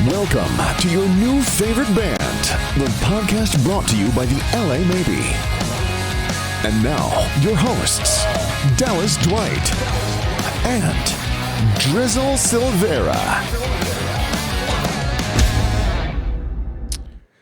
Welcome to your new favorite band, the podcast brought to you by the LA Maybe. And now, your hosts, Dallas Dwight and Drizzle Silvera.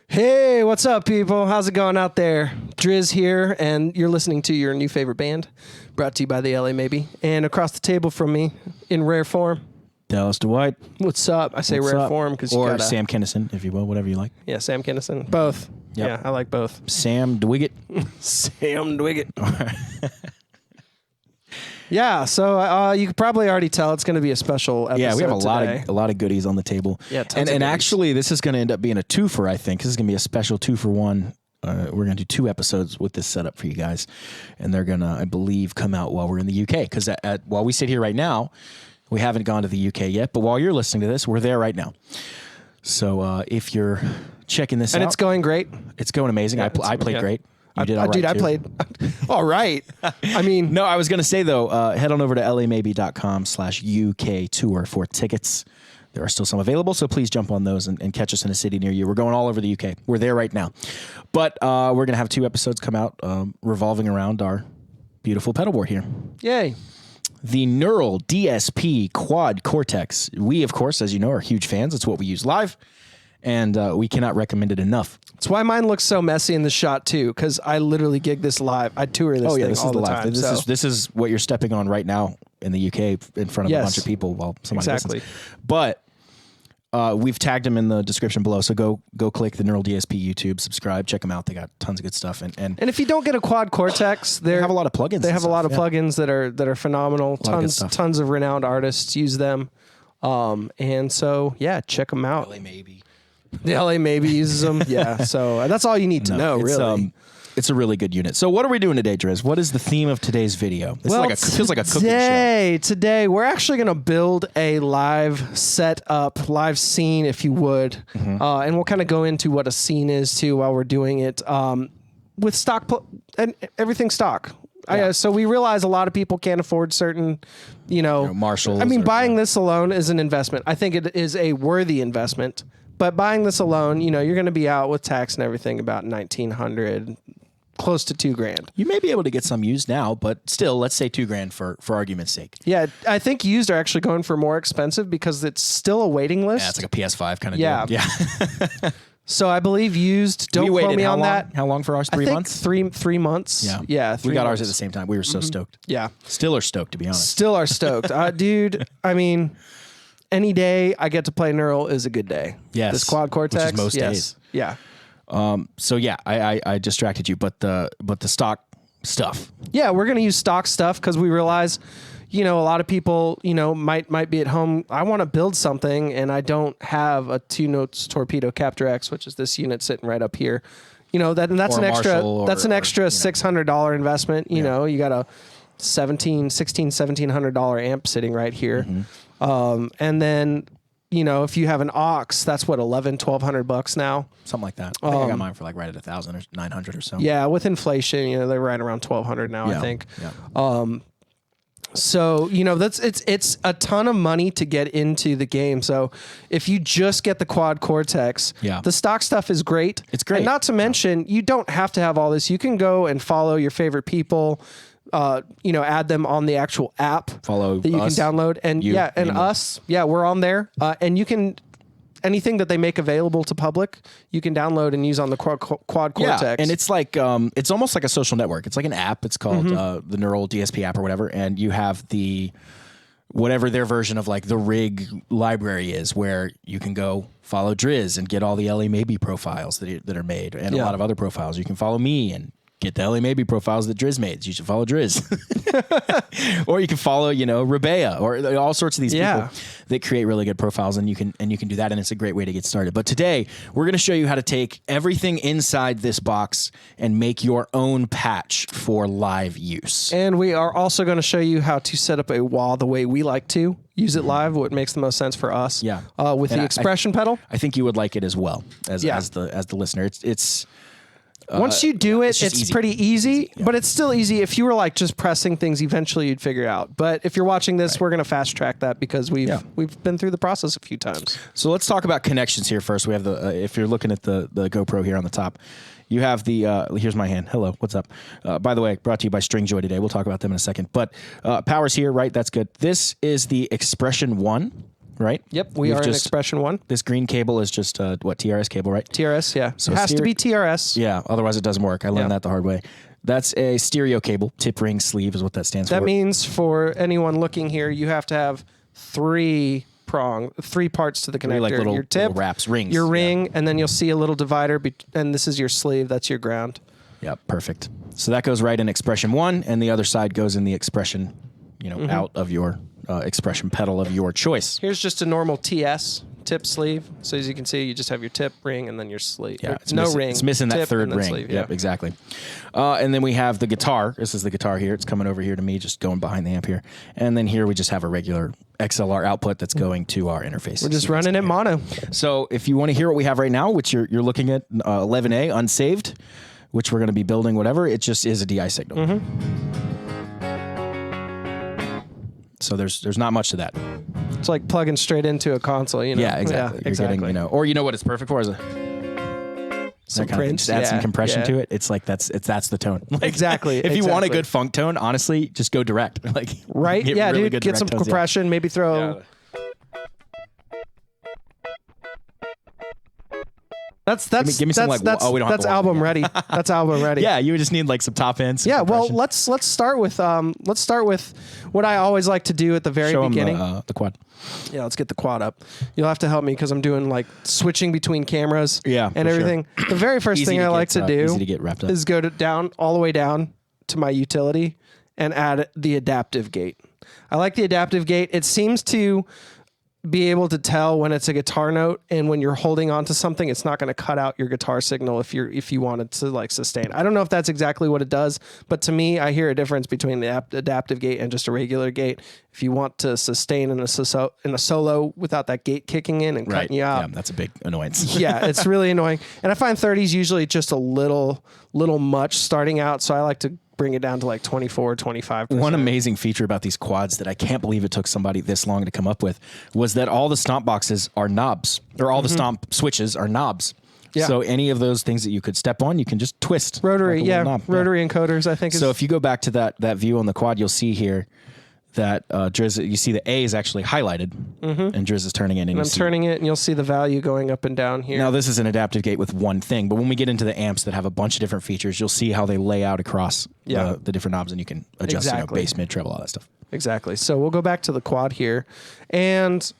Hey, what's up, people? How's it going out there? Driz here, and you're listening to your new favorite band, brought to you by the LA Maybe. And across the table from me, in rare form, Dallas Dwight. what's up? I say What's rare up? form because you Or gotta... Sam Kinnison, if you will, whatever you like. Yeah, Sam Kinnison. Both. Yep. Yeah, I like both. Sam Dwiggett. Sam Dwiggett. Yeah, so you could probably already tell it's going to be a special episode. Yeah, we have today. a lot of goodies on the table. Yeah, tons and of goodies. actually, this is going to end up being a twofer. I think this is going to be a special 2-for-1. We're going to do 2 episodes with this setup for you guys, and they're going to, I believe, come out while we're in the UK. Because while we sit here right now, we haven't gone to the UK yet. But while you're listening to this, we're there right now. So if you're checking this out, And it's going great. it's going amazing. Yeah, I played yeah. great. You did all right, Dude, I too. played all right. I mean, No, I was going to say, though, head on over to lamaybe.com/UK tour for tickets. There are still some available, so please jump on those and catch us in a city near you. We're going all over the UK. We're there right now. But we're going to have 2 episodes come out revolving around our beautiful pedal board here. yay. The Neural DSP Quad Cortex. We, of course, as you know, are huge fans. It's what we use live, and we cannot recommend it enough. That's why mine looks so messy in the shot too, because I literally gig this live. I tour this thing this all is the the live. time. This is what you're stepping on right now in the UK in front of Yes. a bunch of people while somebody Exactly. listens. But we've tagged them in the description below, so go click the Neural DSP YouTube, subscribe, check them out. They got tons of good stuff, and And if you don't get a Quad Cortex, they have a lot of plugins. They and have a lot of stuff, plugins that are phenomenal. lot of good stuff. Tons of renowned artists use them. And so yeah, check them out. LA Maybe. The LA Maybe uses them. Yeah. So that's all you need to know, it's, really. It's a really good unit. So what are we doing today, Driz? What is the theme of today's video? This feels like a cooking show. Today we're actually going to build a live setup, live scene, if you would, Mm-hmm. and we'll kind of go into what a scene is too while we're doing it, with stock and everything stock. So we realize a lot of people can't afford certain, Marshalls. I mean, or- buying this alone is an investment. I think it is a worthy investment. But buying this alone, you're going to be out with tax and everything about $1,900, close to $2,000. You may be able to get some used now, but still, let's say $2,000 for argument's sake. Yeah, I think used are actually going for more expensive because it's still a waiting list. Yeah, it's like a PS5 kind of Yeah. deal. Yeah. So I believe used. Don't We quote waited me how on long? that. How long for ours? 3 I think months? 3 months. Yeah. Yeah. We 3 got ours months. at the same time. We were so stoked. Yeah. Still are stoked, to be honest. Still are stoked. Dude, I mean, any day I get to play Neural is a good day. Yes. This Quad Cortex. Which is most yes. days. Yeah. So yeah, I distracted you, but the stock stuff. Yeah, we're going to use stock stuff because we realize, a lot of people, might be at home. I want to build something and I don't have a 2 Notes Torpedo Capture X, which is this unit sitting right up here. That's Or an extra. Marshall That's an or, extra $600 investment. You know, you got a $1,700 amp sitting right here, and then if you have an aux, that's what $1,100-$1,200 now. Something like that. I think I got mine for like right at 1,000 or 900 or so. Yeah, with inflation, they're right around $1,200 now. Yeah. I think. Yeah. So, it's a ton of money to get into the game. So if you just get the Quad Cortex, Yeah. the stock stuff is great. It's great. And not to mention, you don't have to have all this. You can go and follow your favorite people, add them on the actual app Follow that you us, can download. And you, and name it. us. Yeah, we're on there. And you can, anything that they make available to public, you can download and use on the Quad Cortex. Yeah, and it's like it's almost like a social network. It's like an app. It's called the Neural DSP app or whatever, and you have whatever their version of like the rig library is, where you can go follow Driz and get all the LA Maybe profiles that are made, and a lot of other profiles. You can follow me and get the LA Maybe profiles that Driz made. You should follow Driz. Or you can follow, Rebea or all sorts of these people that create really good profiles, and you can do that, and it's a great way to get started. But today we're going to show you how to take everything inside this box and make your own patch for live use. And we are also going to show you how to set up a wah the way we like to use it live, what makes the most sense for us. Yeah. With And the expression pedal. I think you would like it as well as Yeah. the listener. It's Once you do it, just it's easy. pretty easy, but it's still easy. If you were like just pressing things, eventually you'd figure it out. But if you're watching this, we're going to fast track that because we've been through the process a few times. So let's talk about connections here first. We have the if you're looking at the GoPro here on the top, you have the here's my hand. Hello, what's up? By the way, brought to you by Stringjoy today. We'll talk about them in a second. But power's here, right? That's good. This is the Expression 1. Right? Yep, we are in Expression 1. This green cable is just TRS cable, right? TRS, yeah. So it has to be TRS. Yeah, otherwise it doesn't work. I learned that the hard way. That's a stereo cable. Tip ring sleeve is what that stands for. That means for anyone looking here, you have to have three parts to the connector. Like little, your tip, little wraps, rings. Your ring, and then you'll see a little divider, and this is your sleeve. That's your ground. Yep, perfect. So that goes right in Expression 1, and the other side goes in the Expression, out of your Expression pedal of your choice. Here's just a normal TS tip sleeve. So as you can see, you just have your tip, ring, and then your sleeve. Yeah, it's ring. It's missing that third ring. Sleeve, Yep, exactly. And then we have the guitar. This is the guitar here. It's coming over here to me, just going behind the amp here. And then here we just have a regular XLR output that's going to our interface. We're just running it mono. So if you want to hear what we have right now, which you're looking at 11A unsaved, which we're going to be building, whatever, it just is a DI signal. Mm-hmm. So there's not much to that. It's like plugging straight into a console, Yeah, exactly. You're getting, or you know what it's perfect for is some Prince. Just add some compression to it. It's like that's the tone. Like, exactly. If you want a good funk tone, honestly, just go direct. Like right? Yeah, really dude. Get some tones, compression. Maybe throw. Yeah. That's give me some, like, we don't have that's to album ready. That's album ready. Yeah, you would just need like some top ends. Yeah, well, let's start with what I always like to do at the very beginning. The quad. Yeah, let's get the quad up. You'll have to help me because I'm doing like switching between cameras. Yeah, and everything. Sure. The very first thing I like to do easy to get wrapped up. is go all the way down to my utility and add the adaptive gate. I like the adaptive gate. It seems to be able to tell when it's a guitar note, and when you're holding onto something, it's not going to cut out your guitar signal if you wanted to like sustain. I don't know if that's exactly what it does, but to me, I hear a difference between the adaptive gate and just a regular gate. If you want to sustain in a solo without that gate kicking in and cutting you out, yeah, that's a big annoyance. Yeah, it's really annoying. And I find 30s usually just a little much starting out, so I like to bring it down to like 24, 25%. One amazing feature about these quads that I can't believe it took somebody this long to come up with was that all the stomp boxes are knobs, or all the stomp switches are knobs. Yeah. So any of those things that you could step on, you can just twist. Rotary, like rotary encoders, I think. So if you go back to that view on the quad, you'll see here that Drizzle, you see the A is actually highlighted, and Drizzle is turning it. And I'm turning it, and you'll see the value going up and down here. Now, this is an adaptive gate with one thing, but when we get into the amps that have a bunch of different features, you'll see how they lay out across the different knobs, and you can adjust bass, mid, treble, all that stuff. Exactly. So we'll go back to the quad here, and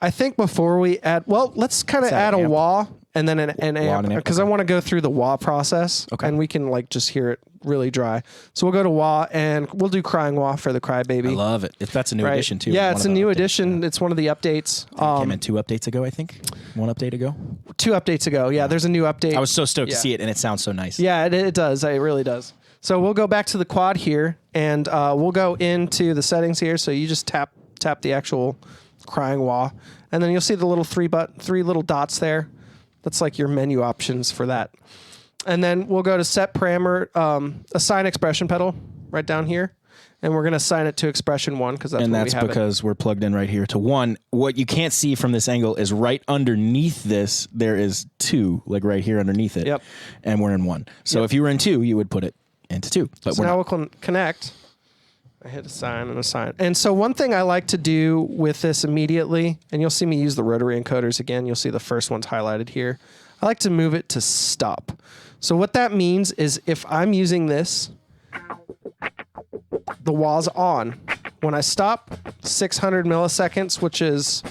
I think before we add, let's kind of add a wah and then an amp, because I want to go through the wah process, and we can like just hear it really dry. So we'll go to wah, and we'll do crying wah for the Crybaby. I love it. If that's a new edition too. Yeah, it's a new edition. It's one of the updates. Came in 2 updates ago, I think. 1 update ago. 2 updates ago. Yeah, there's a new update. I was so stoked to see it, and it sounds so nice. Yeah, it does. It really does. So we'll go back to the quad here, and we'll go into the settings here. So you just tap the actual crying wah, and then you'll see the little 3 little dots there. That's like your menu options for that. And then we'll go to set parameter, assign expression pedal right down here. And we're going to assign it to expression 1 because that's because we're plugged in right here to 1. What you can't see from this angle is right underneath this, there is 2, like right here underneath it. Yep. And we're in 1. So if you were in 2, you would put it into 2. But so now we'll connect. I hit assign and assign. And so one thing I like to do with this immediately, and you'll see me use the rotary encoders again. You'll see the first one's highlighted here. I like to move it to stop. So what that means is if I'm using this, the wah's on. When I stop, 600 milliseconds, which is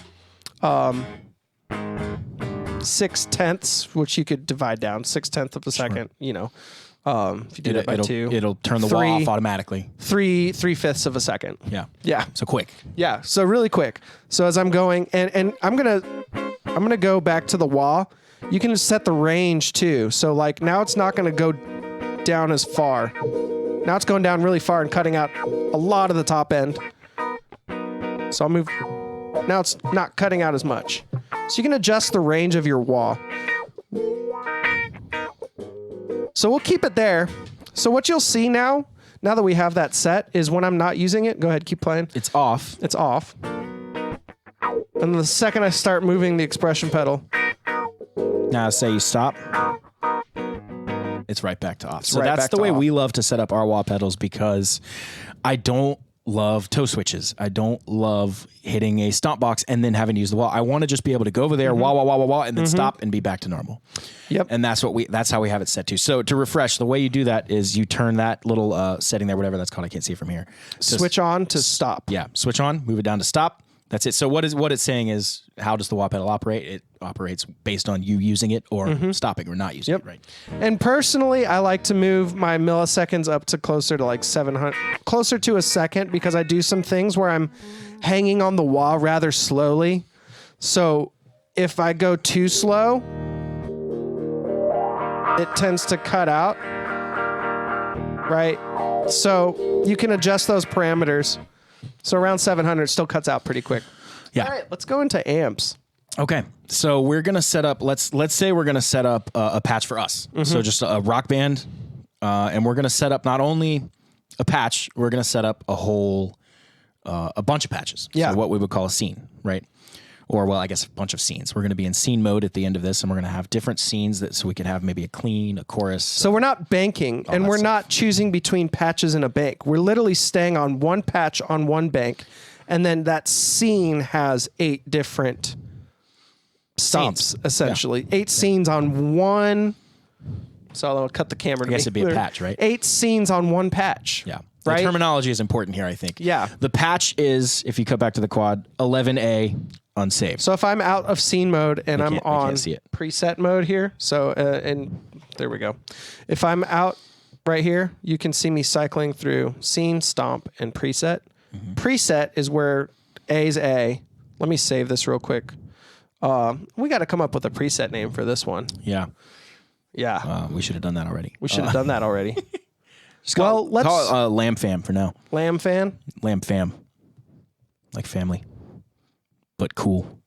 6/10, which you could divide down, 6/10 of a second, if you do that by 2. It'll turn the wah off automatically. 3/5 of a second. Yeah. Yeah. So quick. Yeah. So really quick. So as I'm going, and I'm gonna go back to the wah. You can just set the range too. So like now it's not gonna go down as far. Now it's going down really far and cutting out a lot of the top end. So I'll move. Now it's not cutting out as much. So you can adjust the range of your wah. So we'll keep it there. So what you'll see now that we have that set, is when I'm not using it, go ahead, keep playing. It's off. It's off. And the second I start moving the expression pedal, Now say you stop. It's right back to off. So right that's back the to way off. we love to set up our wah pedals, because I don't love toe switches. I don't love hitting a stomp box and then having to use the wah. I want to just be able to go over there, wah, wah, wah, wah, wah, and then stop and be back to normal. Yep. And that's how we have it set to. So to refresh, the way you do that is you turn that little setting there, whatever that's called. I can't see it from here. switch on to stop. Yeah, switch on, move it down to stop. That's it. So what it's saying is, how does the wah pedal operate? It operates based on you using it or stopping or not using it, right? And personally, I like to move my milliseconds up to closer to like 700, closer to a second, because I do some things where I'm hanging on the wah rather slowly. So if I go too slow, it tends to cut out, right? So you can adjust those parameters. So around 700 still cuts out pretty quick. Yeah. All right, let's go into amps. Okay, so we're gonna set up. Let's say we're gonna set up a patch for us. So just a rock band, and we're gonna set up not only a patch, we're gonna set up a bunch of patches. Yeah. So what we would call a scene, right? Or well, I guess a bunch of scenes. We're gonna be in scene mode at the end of this, and we're gonna have different scenes so we can have maybe a clean, a chorus. So we're not banking, and that we're stuff. not choosing between patches in a bank. We're literally staying on one patch on one bank, and then that scene has 8 different stops, Scenes. essentially. 8 scenes on one. So I'll cut the camera. I guess it'd be a patch, right? 8 scenes on one patch. Yeah. Right? The terminology is important here, I think. Yeah. The patch is, if you cut back to the quad, 11A unsaved. So if I'm out of scene mode and I'm I on can't see it. preset mode here, so and there we go. If I'm out right here, you can see me cycling through scene, stomp, and preset. Preset is where A's A. Let me save this real quick. We got to come up with a preset name for this one. Yeah. Yeah, We should have done that already. we should have done that already. Just Well, let's- call it Lamb Fam for now. Lamb fan. Lamb Fam. Like family. But cool.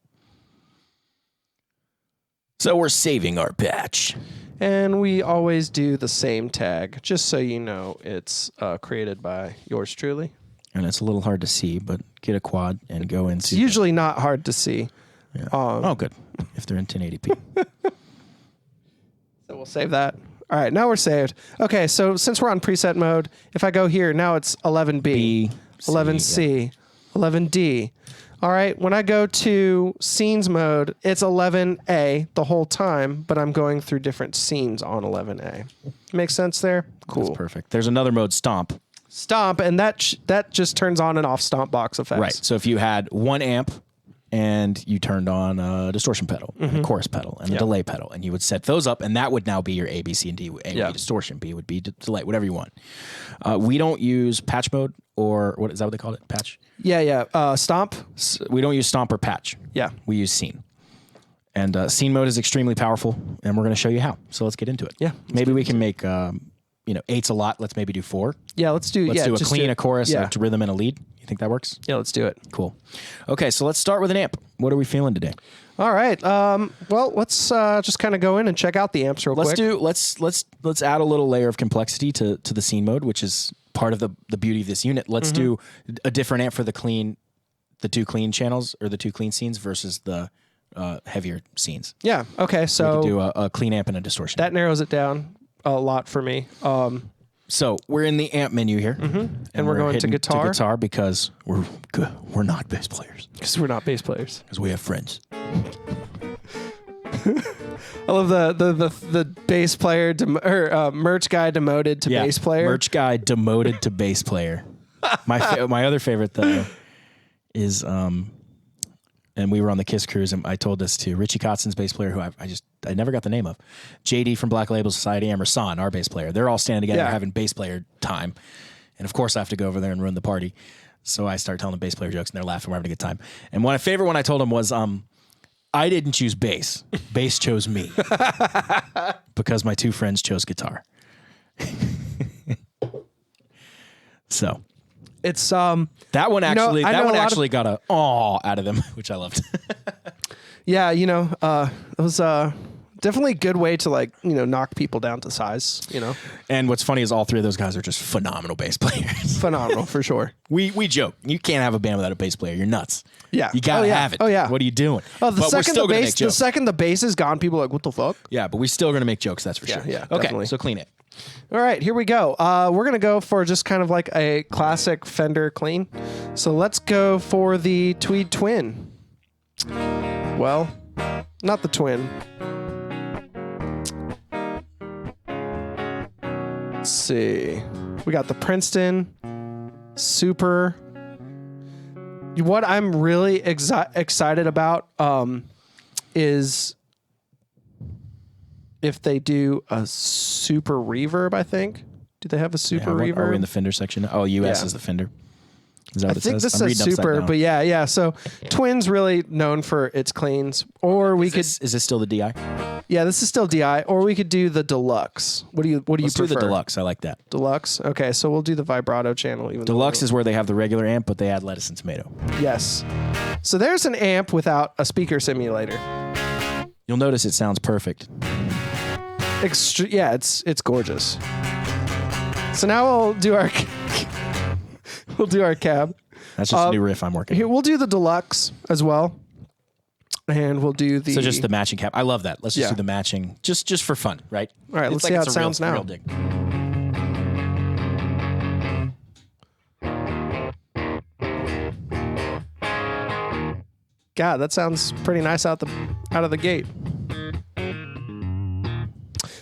So we're saving our patch. And we always do the same tag, just so you know it's created by yours truly. And it's a little hard to see, but get a quad and go into It's usually not hard to see. Yeah. Oh, good. If they're in 1080p. So we'll save that. All right, now we're saved. Okay, so since we're on preset mode, if I go here, now it's 11B, B, 11C, 11D. All right, when I go to scenes mode, it's 11A the whole time, but I'm going through different scenes on 11A. Make sense there? Cool. That's perfect. There's another mode, Stomp. Stomp, and that just turns on and off stomp box effects. Right. So if you had one amp and you turned on a distortion pedal, and a chorus pedal, and a delay pedal, and you would set those up, and that would now be your A, B, C, and D. A would be distortion, B would be delay, whatever you want. We don't use patch mode, or what is that what they call it? Patch? Yeah. Stomp. We don't use stomp or patch. Yeah. We use scene. And scene mode is extremely powerful, and we're going to show you how. So let's get into it. Yeah. Maybe we can make, 8's a lot. Let's maybe do 4. Yeah, let's do. Let's do a just clean, a chorus, Yeah. a rhythm, and a lead. You think that works? Yeah, let's do it. Cool. Okay, so let's start with an amp. What are we feeling today? All right. Well, let's just kind of go in and check out the amps real quick. Let's add a little layer of complexity to the scene mode, which is part of the beauty of this unit. Let's do a different amp for the two clean channels or the two clean scenes versus the heavier scenes. Yeah. Okay. We So could do a clean amp and a distortion. that narrows it down a lot for me. So we're in the amp menu here, And we're going to hitting guitar? because we're good. We're not bass players Because we're not bass players. because we have friends. I love the bass player merch guy demoted to bass player. Merch guy demoted to bass player. My other favorite though is and we were on the Kiss cruise and I told this to Richie Kotzen's bass player who I never got the name of. JD from Black Label Society and Rasan, our bass player. They're all standing together having bass player time. And of course I have to go over there and ruin the party. So I start telling them bass player jokes and they're laughing. We're having a good time. And my favorite one I told him was I didn't choose bass. Bass chose me. Because my two friends chose guitar. So It's that one actually I know a lot of- got a aw out of them, which I loved. yeah, those definitely a good way to like, knock people down to size, And what's funny is all three of those guys are just phenomenal bass players. Phenomenal for sure. We joke. You can't have a band without a bass player. You're nuts. Yeah. You gotta have it. Oh yeah. What are you doing? Oh, But we're still gonna make jokes. the second the bass is gone, people are like, what the fuck? Yeah, but we're still gonna make jokes, that's for sure. Yeah, Okay, definitely. so clean it. All right, here we go. We're going to go for just kind of like a classic Fender clean. So let's go for the Tweed Twin. Well, not the Twin. Let's see. We got the Princeton Super. What I'm really excited about is if they do a super reverb, I think. Do they have a super reverb? Are we in the Fender section? Oh, US is the Fender. Is that what I it think says? this I'm is reading upside super, down. but yeah. So Twin's really known for its cleans. Or we could, Is this still the DI? yeah, this is still DI. Or we could do the deluxe. What do you Let's do prefer? the deluxe. I like that. Deluxe. Okay, so we'll do the vibrato channel. Even Deluxe is where they have the regular amp, but they add lettuce and tomato. yes. So there's an amp without a speaker simulator. You'll notice it sounds perfect. Yeah, it's gorgeous. So now we'll do our cab. That's just a new riff I'm working Here on. we'll do the deluxe as well, and we'll do the. So just the matching cap. I love that. Let's just Yeah. do the matching, just for fun, right? All right, let's see how it sounds now. Real dig. God, that sounds pretty nice out of the gate.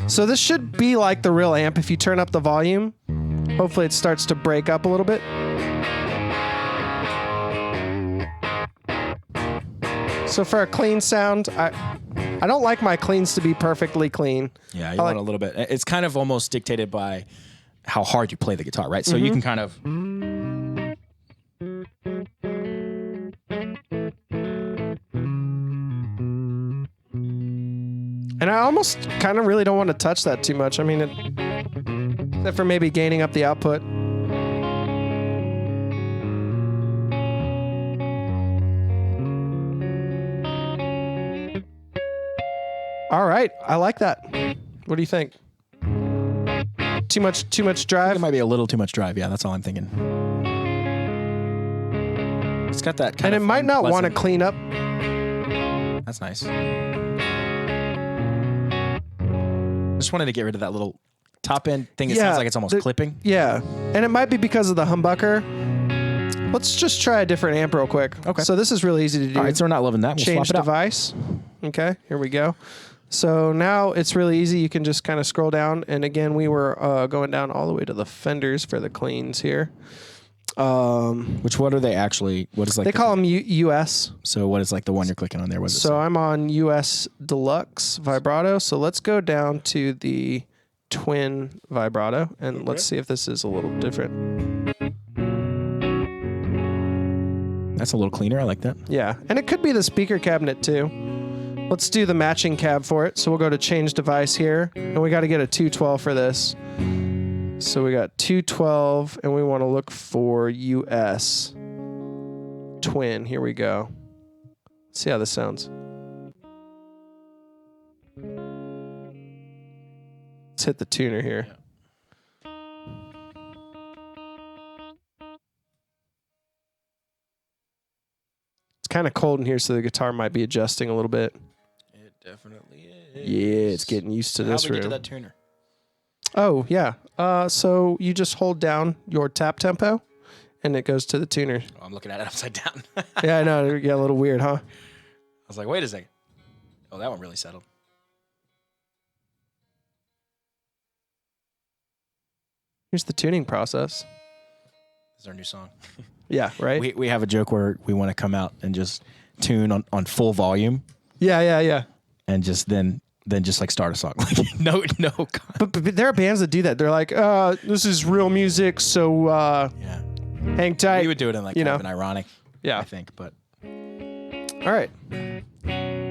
So this should be like the real amp. If you turn up the volume, hopefully it starts to break up a little bit. So for a clean sound, I don't like my cleans to be perfectly clean. Yeah, you want a little bit. It's kind of almost dictated by how hard you play the guitar, right? So you can kind of. And I almost kind of really don't want to touch that too much. I mean, except for maybe gaining up the output. All right, I like that. What do you think? Too much drive? It might be a little too much drive. Yeah, that's all I'm thinking. It's got that kind And of it might not want to pleasant- clean up. That's nice. Just wanted to get rid of that little top end thing. It sounds like it's almost clipping. Yeah, and it might be because of the humbucker. Let's just try a different amp real quick. Okay. So this is really easy to do. All right, so we're not loving that. We'll Change swap it out. device. Okay, here we go. So now it's really easy. You can just kind of scroll down. And again, we were going down all the way to the Fenders for the cleans here. What are they actually? What is like? They call them US. So what is like the one you're clicking on there? What is it? So I'm on US Deluxe Vibrato. So let's go down to the Twin Vibrato. And let's see if this is a little different. That's a little cleaner. I like that. Yeah, and it could be the speaker cabinet too. Let's do the matching cab for it. So we'll go to change device here, and we got to get a 212 for this. So we got 212, and we want to look for US Twin. Here we go. Let's see how this sounds. Let's hit the tuner here. It's kind of cold in here, so the guitar might be adjusting a little bit. It definitely is. Yeah, it's getting used to this How do we get room. to that tuner? Oh, yeah. So you just hold down your tap tempo, and it goes to the tuner. Oh, I'm looking at it upside down. Yeah, I know. It got a little weird, huh? I was like, wait a second. Oh, that one really settled. Here's the tuning process. This is our new song. Yeah, right? We have a joke where we want to come out and just tune on full volume Yeah. and just then just like start a song. Like no. But there are bands that do that. They're like, this is real music, so Yeah. hang tight. We would do it in like kind of an ironic. Yeah. I think, but All right.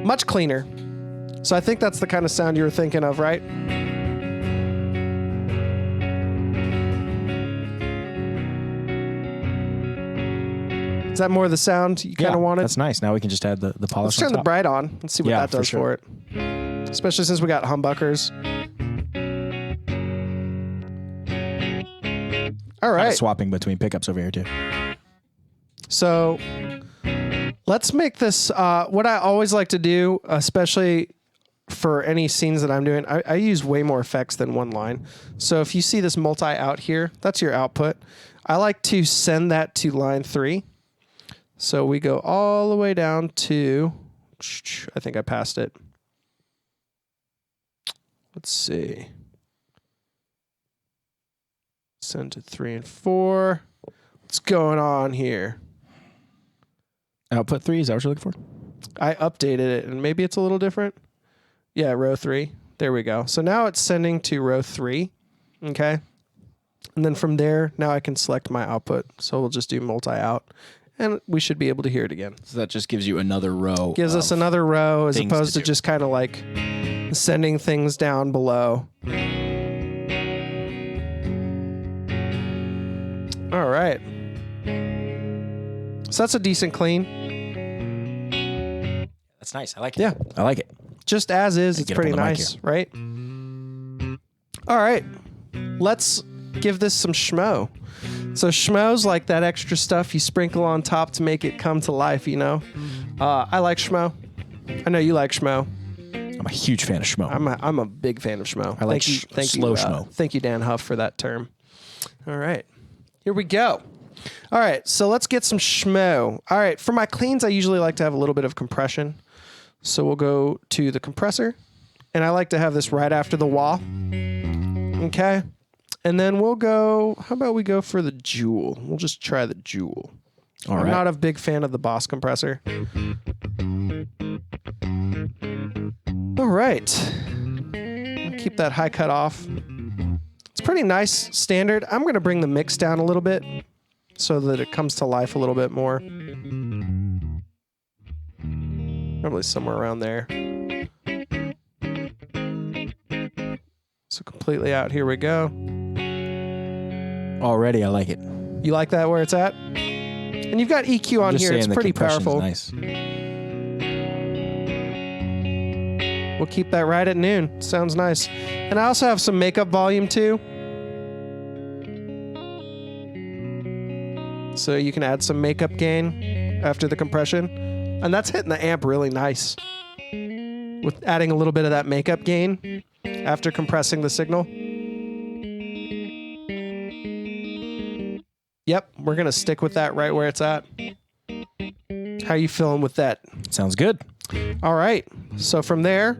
Much cleaner. So I think that's the kind of sound you were thinking of, right? Is that more of the sound you kind of wanted? That's nice. Now we can just add the polish. Let's turn on the top. bright on. Let's see what Yeah, that for does sure. for it. especially since we got humbuckers. All right. Swapping between pickups over here too. So let's make this, what I always like to do, especially for any scenes that I'm doing, I use way more effects than one line. So if you see this multi out here, that's your output. I like to send that to line 3. So we go all the way down to, I think I passed it. Let's see. Send to 3 and 4. What's going on here? Output 3, is that what you're looking for? I updated it, and maybe it's a little different. Yeah, row 3. There we go. So now it's sending to row 3. Okay. And then from there, now I can select my output. So we'll just do multi-out, and we should be able to hear it again. So that just gives you another row. Gives us another row as opposed to do. just kind of like sending things down below. All right. So that's a decent clean. That's nice. I like it. Yeah. I like it. Just as is, it's get up pretty on the mic nice, right? All right. Let's give this some schmo. So schmo's like that extra stuff you sprinkle on top to make it come to life, you know? I like schmo. I know you like schmo. I'm a huge fan of schmo. I'm a big fan of schmo. I like slow you, schmo. Thank you, Dan Huff, for that term. All right. Here we go. All right, so let's get some schmo. All right, for my cleans, I usually like to have a little bit of compression. So we'll go to the compressor, and I like to have this right after the wah. Okay. And then we'll go, how about we go for the Jewel? We'll just try the Jewel. All I'm right. not a big fan of the Boss compressor. All right. I'll keep that high cut off. It's pretty nice, standard. I'm going to bring the mix down a little bit so that it comes to life a little bit more. Probably somewhere around there. So completely out, here we go. Already, I like it. You like that where it's at? And you've got EQ on here. It's pretty powerful. Nice. We'll keep that right at noon. Sounds nice. And I also have some makeup volume too. So you can add some makeup gain after the compression. And that's hitting the amp really nice. With adding a little bit of that makeup gain after compressing the signal. Yep, we're going to stick with that right where it's at. How you feeling with that? Sounds good. All right. So from there,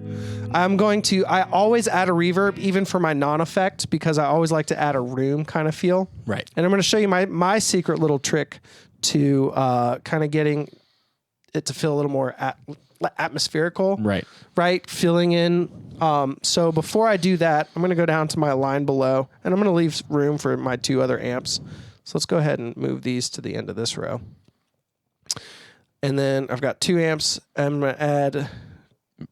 I always add a reverb even for my non-effect because I always like to add a room kind of feel. Right. And I'm going to show you my secret little trick to kind of getting it to feel a little more atmospherical. Right. Right. Filling in. So before I do that, I'm going to go down to my line below and I'm going to leave room for my 2 other amps. So let's go ahead and move these to the end of this row. And then I've got 2 amps. I'm going to add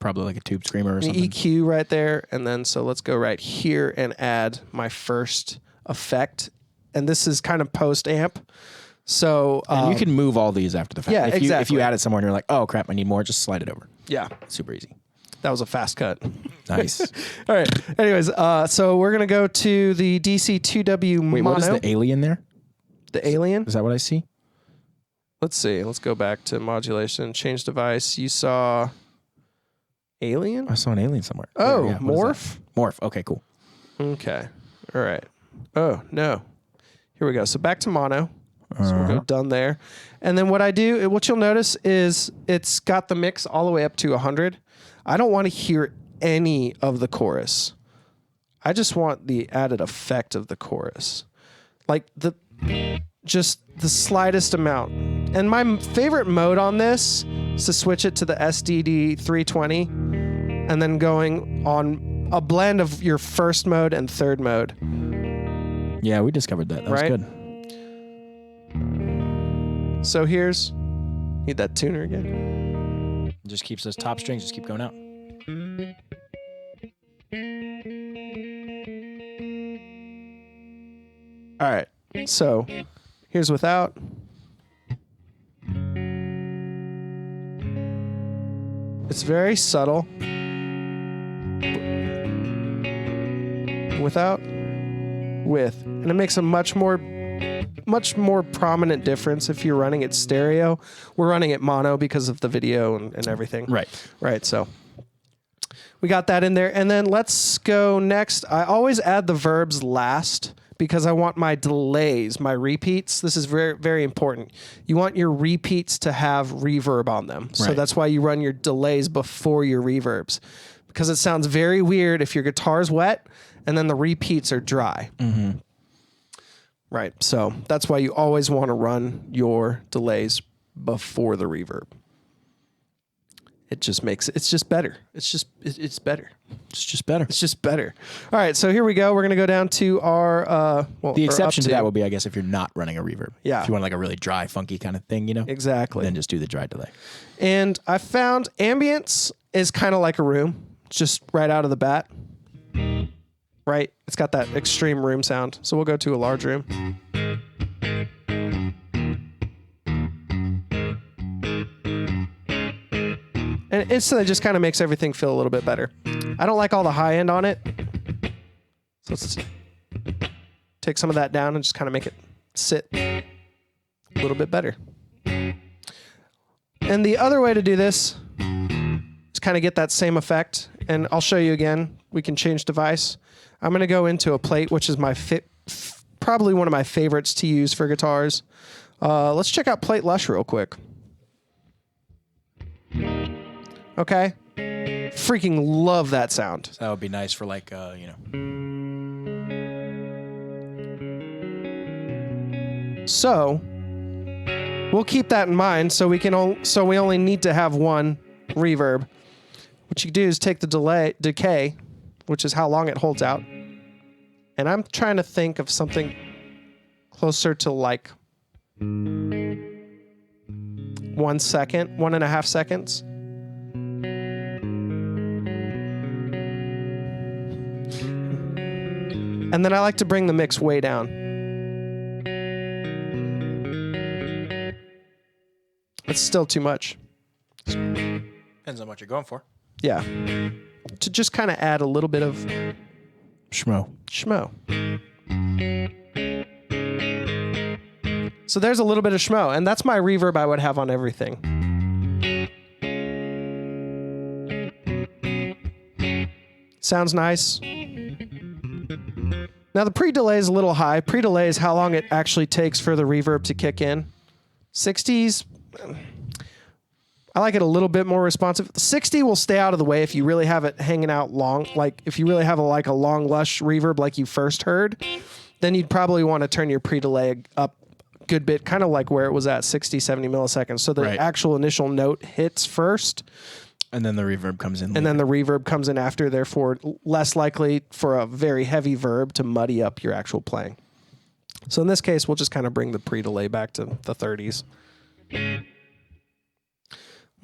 probably like a tube screamer or an something. EQ right there. And then so let's go right here and add my first effect. And this is kind of post amp. So and you can move all these after the fact. Yeah, If exactly. you add it somewhere and you're like, oh crap, I need more, just slide it over. Yeah, Super easy. that was a fast cut. Nice. All right. Anyways, so we're going to go to the DC2W Wait, mono. what is the alien there? The Alien? Is that what I see? Let's see. Let's go back to modulation, change device. You saw Alien? I saw an alien somewhere. Oh, Yeah, what is Morph? that? Morph. Okay, cool. Okay. All right. Oh, no. Here we go. So back to mono. So we'll go done there. And then what you'll notice is it's got the mix all the way up to 100. I don't want to hear any of the chorus. I just want the added effect of the chorus. Like just the slightest amount. And my favorite mode on this is to switch it to the SDD 320 and then going on a blend of your first mode and third mode. Yeah, we discovered that. That was good. So need that tuner again. It just keeps those top strings, just keep going out. All right. So here's without. It's very subtle. without, with. And it makes a much more prominent difference if you're running it stereo. We're running it mono because of the video and everything. Right. So we got that in there. And then let's go next. I always add the verbs last because I want my delays, my repeats. This is very, very important. You want your repeats to have reverb on them. So that's why you run your delays before your reverbs, because it sounds very weird if your guitar's wet and then the repeats are dry. Mm-hmm. Right. So that's why you always want to run your delays before the reverb. It just makes it's just better. It's better. It's just better. It's just better. All right. So here we go. We're going to go down to our, the exception to that would be, I guess, if you're not running a reverb. Yeah. If you want like a really dry, funky kind of thing, you know? Exactly. Then just do the dry delay. And I found ambience is kind of like a room, just right out of the bat. Right? It's got that extreme room sound. So we'll go to a large room. And it instantly just kind of makes everything feel a little bit better. I don't like all the high end on it. So let's take some of that down and just kind of make it sit a little bit better. And the other way to do this is kind of get that same effect. And I'll show you again. We can change device. I'm going to go into a plate, which is my probably one of my favorites to use for guitars. Let's check out Plate Lush real quick. Okay. Freaking love that sound. So that would be nice for like, So we'll keep that in mind. So we only need to have one reverb. What you do is take the decay, which is how long it holds out. And I'm trying to think of something closer to like 1 second, 1.5 seconds. And then I like to bring the mix way down. It's still too much. depends on what you're going for. Yeah. To just kind of add a little bit of Schmo. So there's a little bit of schmo, and that's my reverb I would have on everything. Sounds nice. Now the pre-delay is a little high. Pre-delay is how long it actually takes for the reverb to kick in. 60s, I like it a little bit more responsive. 60 will stay out of the way if you really have it hanging out long. Like if you really have a long, lush reverb like you first heard, then you'd probably want to turn your pre-delay up a good bit, kind of like where it was at 60, 70 milliseconds. So the actual initial note hits first. And then the reverb comes in later. And then the reverb comes in after, therefore less likely for a very heavy verb to muddy up your actual playing. So in this case, we'll just kind of bring the pre-delay back to the 30s.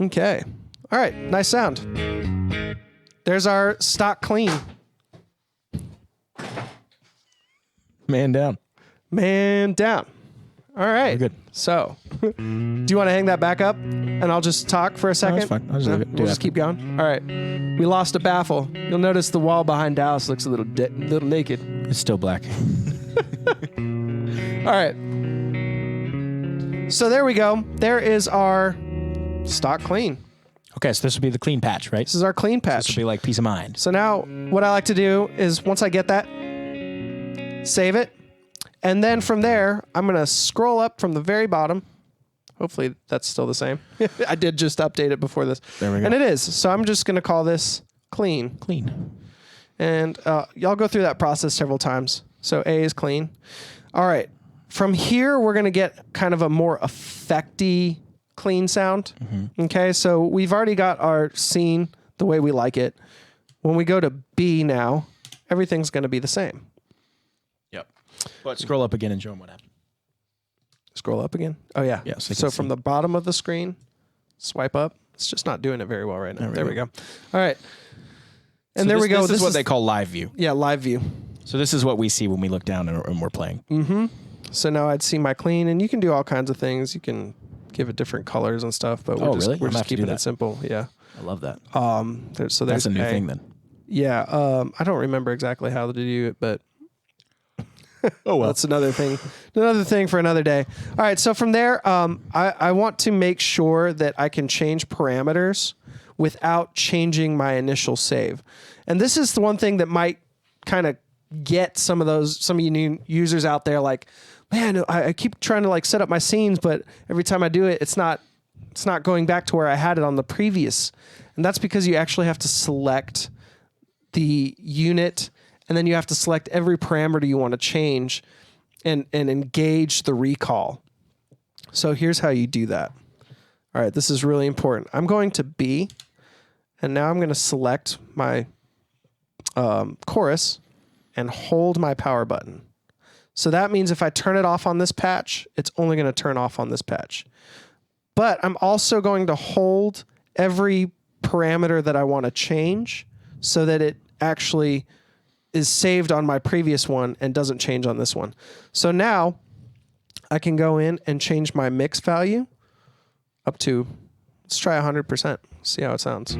Okay. All right. Nice sound. There's our stock clean. Man down. Man down. All right. We're good. So, do you want to hang that back up? And I'll just talk for a second? No, that's fine. I'll just leave it. We'll just keep going. All right. We lost a baffle. You'll notice the wall behind Dallas looks a little naked. It's still black. All right. So there we go. There is our stock clean. Okay, so this would be the clean patch, right? This is our clean patch. This would be like peace of mind. So now what I like to do is once I get that, save it. And then from there, I'm going to scroll up from the very bottom. Hopefully that's still the same. I did just update it before this. There we go. And it is. So I'm just going to call this clean. Clean. And y'all go through that process several times. So A is clean. All right. From here, we're going to get kind of a more effecty clean sound. Mm-hmm. Okay. So we've already got our scene the way we like it. When we go to B now, everything's going to be the same. Yep. But scroll up again and show them what happened. Scroll up again. Oh, yeah. Yeah, So from the bottom of the screen, swipe up. It's just not doing it very well right now. There we go. All right. And so there we go. This is what they call live view. Yeah, live view. So this is what we see when we look down and we're playing. Mm-hmm. So now I'd see my clean, and you can do all kinds of things. You can give it different colors and stuff, but we're just keeping it simple. Yeah. I love that. So there's That's a new thing then. Yeah, I don't remember exactly how to do it, but Oh well. that's another thing. Another thing for another day. All right, so from there, I want to make sure that I can change parameters without changing my initial save. And this is the one thing that might kind of get some of you new users out there like, man, I keep trying to like set up my scenes, but every time I do it, it's not going back to where I had it on the previous. And that's because you actually have to select the unit, and then you have to select every parameter you want to change and engage the recall. So here's how you do that. All right, this is really important. I'm going to B, and now I'm going to select my chorus and hold my power button. So that means if I turn it off on this patch, it's only going to turn off on this patch. But I'm also going to hold every parameter that I want to change so that it actually is saved on my previous one and doesn't change on this one. So now I can go in and change my mix value up to, let's try 100%. See how it sounds.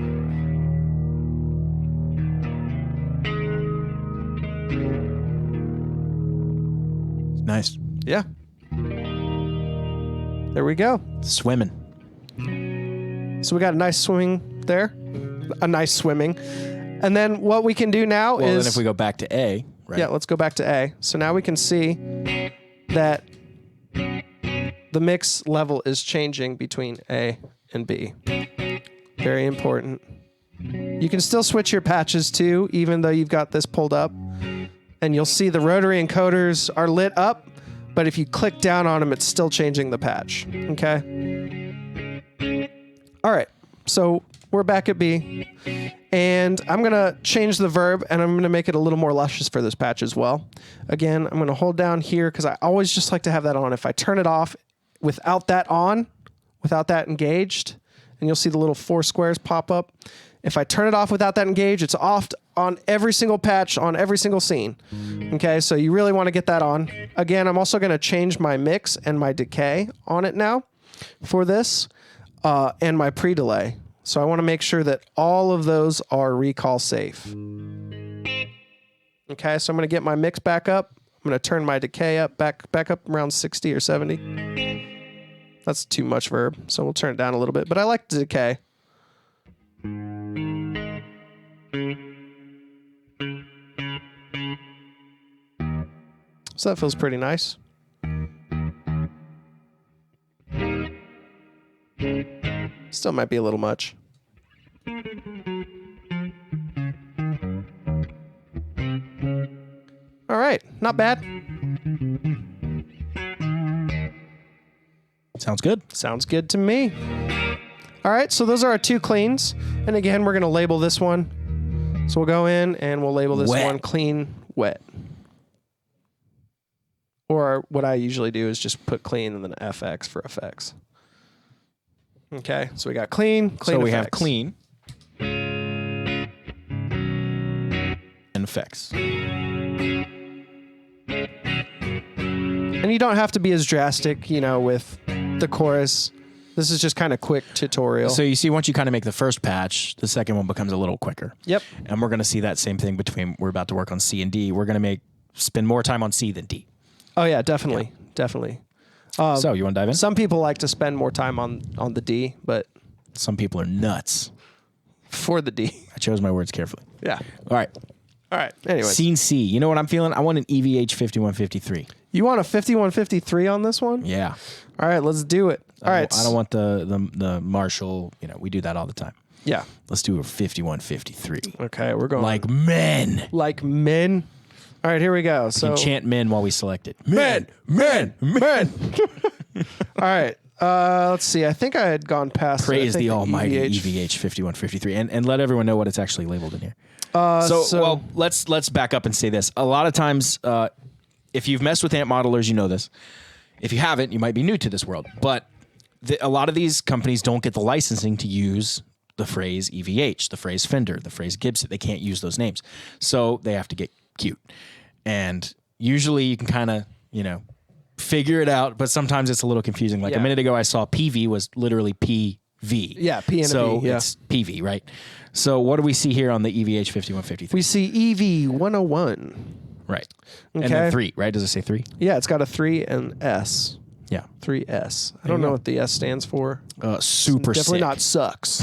Nice. Yeah. There we go. Swimming. So we got a nice swimming there. A nice swimming. And then what we can do now Well, is... then if we go back to A, right? Yeah, let's go back to A. So now we can see that the mix level is changing between A and B. Very important. You can still switch your patches too, even though you've got this pulled up. And you'll see the rotary encoders are lit up, but if you click down on them, it's still changing the patch. Okay? All right, so we're back at B. And I'm going to change the verb, and I'm going to make it a little more luscious for this patch as well. Again, I'm going to hold down here because I always just like to have that on. If I turn it off without that on, without that engaged, and you'll see the little 4 squares pop up. If I turn it off without that engaged, it's off on every single patch, on every single scene. Okay, so you really want to get that on. Again, I'm also going to change my mix and my decay on it now for this, and my pre-delay. So I want to make sure that all of those are recall safe. Okay, so I'm going to get my mix back up. I'm going to turn my decay up back up around 60 or 70. That's too much verb, so we'll turn it down a little bit. But I like the decay. So that feels pretty nice. Still might be a little much. All right, not bad. Sounds good. Sounds good to me. All right, so those are our 2 cleans. And again, we're going to label this one. So we'll go in and we'll label this Wet. one clean, wet. Or what I usually do is just put clean and then FX for effects. Okay, so we got clean, So we effects. have clean and effects. And you don't have to be as drastic, with the chorus. This is just kind of quick tutorial. So you see, once you kind of make the first patch, the second one becomes a little quicker. Yep. And we're going to see that same thing we're about to work on C and D. We're going to spend more time on C than D. Oh yeah, definitely. Definitely. So you want to dive in? Some people like to spend more time on the D, but Some people are nuts. for the D. I chose my words carefully. Yeah. All right. All right. Anyways. Scene C. You know what I'm feeling? I want an EVH 5153. You want a 5153 on this one? Yeah. All right, let's do it. All right. I don't want the Marshall. We do that all the time. Yeah. Let's do a 5153. Okay, we're going Like men. like men. All right, here we go. So Chant men while we select it. men. All right. Let's see. I think I had gone past. Praise I think the almighty EVH. EVH 5153, and let everyone know what it's actually labeled in here. Well, let's back up and say this. A lot of times, if you've messed with amp modelers, you know this. If you haven't, you might be new to this world. But a lot of these companies don't get the licensing to use the phrase EVH, the phrase Fender, the phrase Gibson. They can't use those names, so they have to get cute. And usually, you can kind of figure it out, but sometimes it's a little confusing. Like a minute ago, I saw PV was literally P V. Yeah, P and a so V, yeah. it's PV, right? So what do we see here on the EVH 5153? We see EV 101. Right. Okay. And then 3, right? Does it say 3? Yeah, it's got a 3 and S. Yeah. 3S. I don't know what the S stands for. Super Definitely sick. not sucks.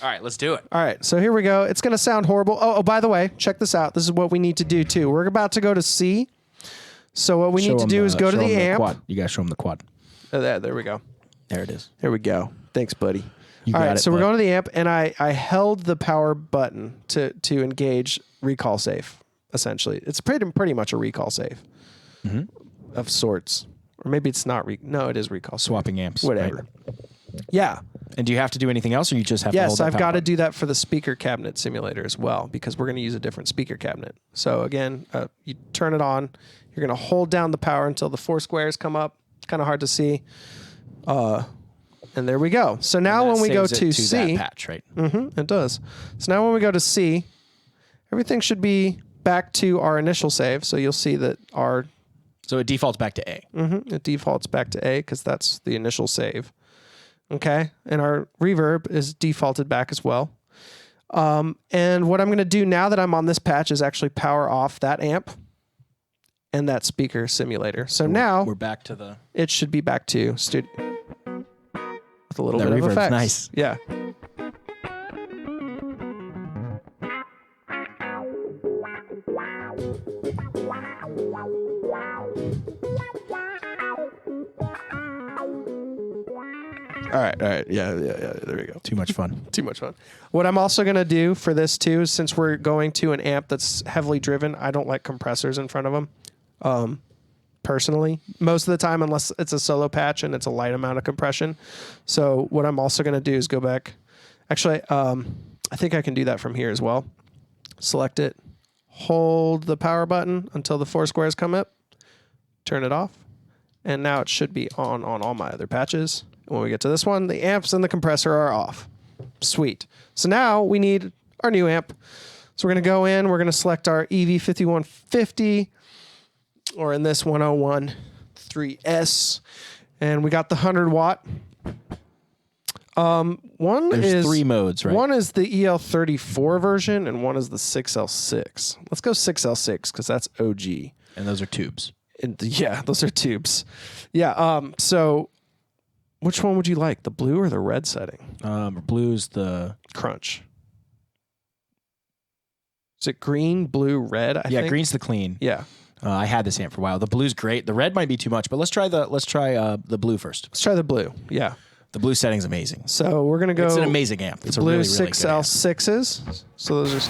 All right, let's do it. All right, so here we go. It's going to sound horrible. Oh, by the way, check this out. This is what we need to do, too. We're about to go to C. So what we need to do is go to the amp. Quad. You got to show them the quad. There we go. There it is. There we go. Thanks, buddy. You All got right, it, so we're bud. going to the amp, and I held the power button to engage recall safe, essentially. It's pretty much a recall safe of sorts. Or maybe it's not. No, it is recall safe. Swapping amps. Whatever. Right? Yeah. And do you have to do anything else, or you just have to hold Yes, that I've power got to button? do that for the speaker cabinet simulator as well, because we're going to use a different speaker cabinet. So again, you turn it on. You're going to hold down the power until the 4 squares come up. Kind of hard to see. And there we go. So now That when we go saves it to to C, that patch, right? it does. So now when we go to C, everything should be back to our initial save. So you'll see that So it defaults back to A. it defaults back to A because that's the initial save. Okay. And our reverb is defaulted back as well. And what I'm going to do now that I'm on this patch is actually power off that amp and that speaker simulator. So now We're back to the... it should be back to studio with a little That bit of reverb's effects. nice. Yeah. All right. Yeah. There we go. Too much fun. Too much fun. What I'm also going to do for this too, is since we're going to an amp that's heavily driven, I don't like compressors in front of them. Personally, most of the time, unless it's a solo patch and it's a light amount of compression. So what I'm also going to do is go back. Actually, I think I can do that from here as well. Select it, hold the power button until the 4 squares come up, turn it off, and now it should be on all my other patches. When we get to this one, the amps and the compressor are off. Sweet. So now we need our new amp. So we're going to go in, we're going to select our EV5150, or in this 101 3S, and we got the 100 watt. There's 3 modes, right? One is the EL34 version, and one is the 6L6. Let's go 6L6 because that's OG. And those are tubes. Yeah, those are tubes. Yeah. So, which one would you like, the blue or the red setting? Blue's the... Crunch. Is it green, blue, red? I think? green's the clean. Yeah. I had this amp for a while. The blue's great. The red might be too much, but let's try the blue first. Let's try the blue. Yeah. The blue setting's amazing. So we're gonna go. It's an amazing amp. It's a blue really, really good amp. 6L6s. So those are.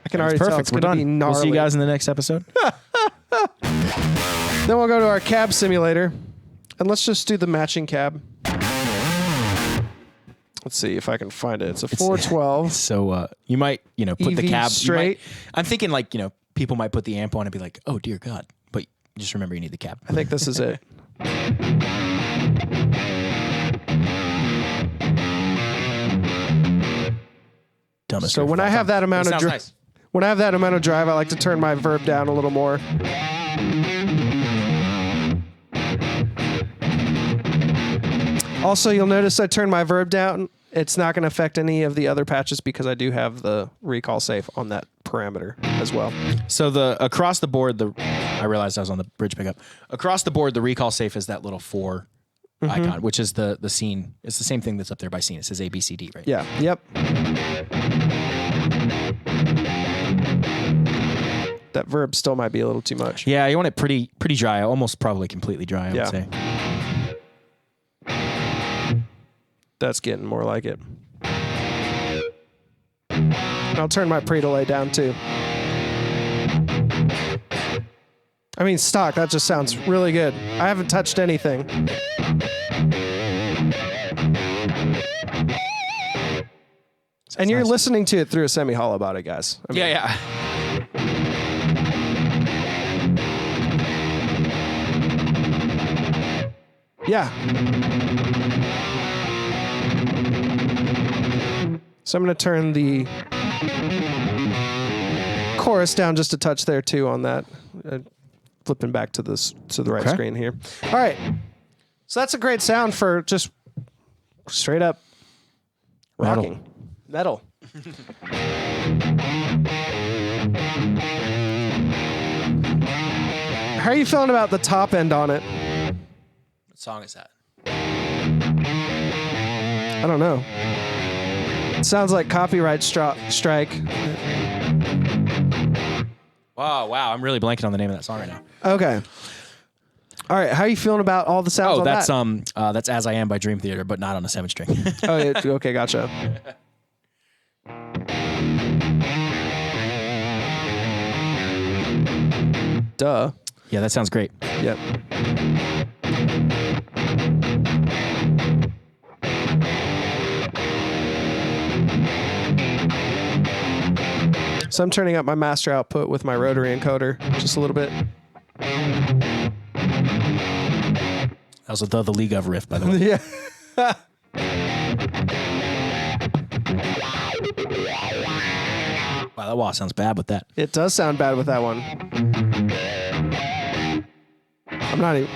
I can already It's tell perfect. it's We're gonna done. be gnarly. We'll see you guys in the next episode. Then we'll go to our cab simulator, and let's just do the matching cab. Let's see if I can find it. It's a 412. So you might, put the EV cab straight. I'm thinking people might put the amp on and be like, "Oh dear God!" But just remember, you need the cab. I think this is it. Dumbest. So when I have that amount of sounds nice. when I have that amount of drive, I like to turn my verb down a little more. Also, you'll notice I turned my verb down. It's not going to affect any of the other patches because I do have the recall safe on that parameter as well. So across the board, I realized I was on the bridge pickup. Across the board, the recall safe is that little 4 icon, which is the scene. It's the same thing that's up there by scene. It says ABCD, right? Yeah. Yep. That verb still might be a little too much. Yeah, you want it pretty dry, almost probably completely dry, I would Yeah. say. That's getting more like it. And I'll turn my pre-delay down too. I mean, stock, that just sounds really good. I haven't touched anything. And you're listening to it through a semi-hollow body, guys. I mean, Yeah. Yeah. So I'm going to turn the chorus down just a touch there too on that. Flipping back to the right Okay. screen here. All right. So that's a great sound for just straight up rocking. Metal. How are you feeling about the top end on it? What song is that? I don't know. It sounds like copyright strike. Wow. I'm really blanking on the name of that song right now. Okay. All right. How are you feeling about all the sounds on that's that? that's As I Am by Dream Theater, but not on a 7-string. Oh, yeah. Okay, gotcha. Duh. Yeah, that sounds great. Yep. So I'm turning up my master output with my rotary encoder just a little bit. That was the League of riff, by the way. Yeah. Wow, that wah sounds bad with that. It does sound bad with that one. I'm not even...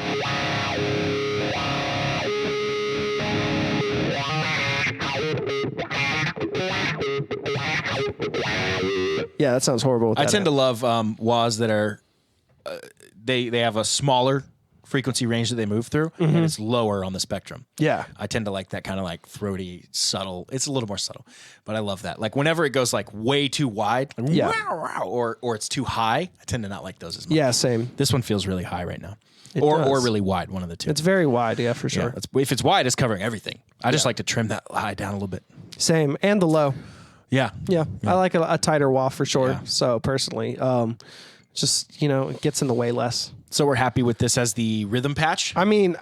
Yeah, that sounds horrible with that. I tend to love wahs that are... they have a smaller frequency range that they move through, and it's lower on the spectrum. Yeah. I tend to like that kind of like throaty, subtle. It's a little more subtle, but I love that. Like whenever it goes like way too wide, like, Yeah. or it's too high, I tend to not like those as much. Yeah, same. This one feels really high right now, It or does. really wide. One of the two. It's very wide, yeah, for sure. Yeah, if it's wide, it's covering everything. I just like to trim that high down a little bit. Same. And the low. Yeah. Yeah. I like a tighter wah for sure. Yeah. So personally, just, it gets in the way less. So we're happy with this as the rhythm patch. I mean,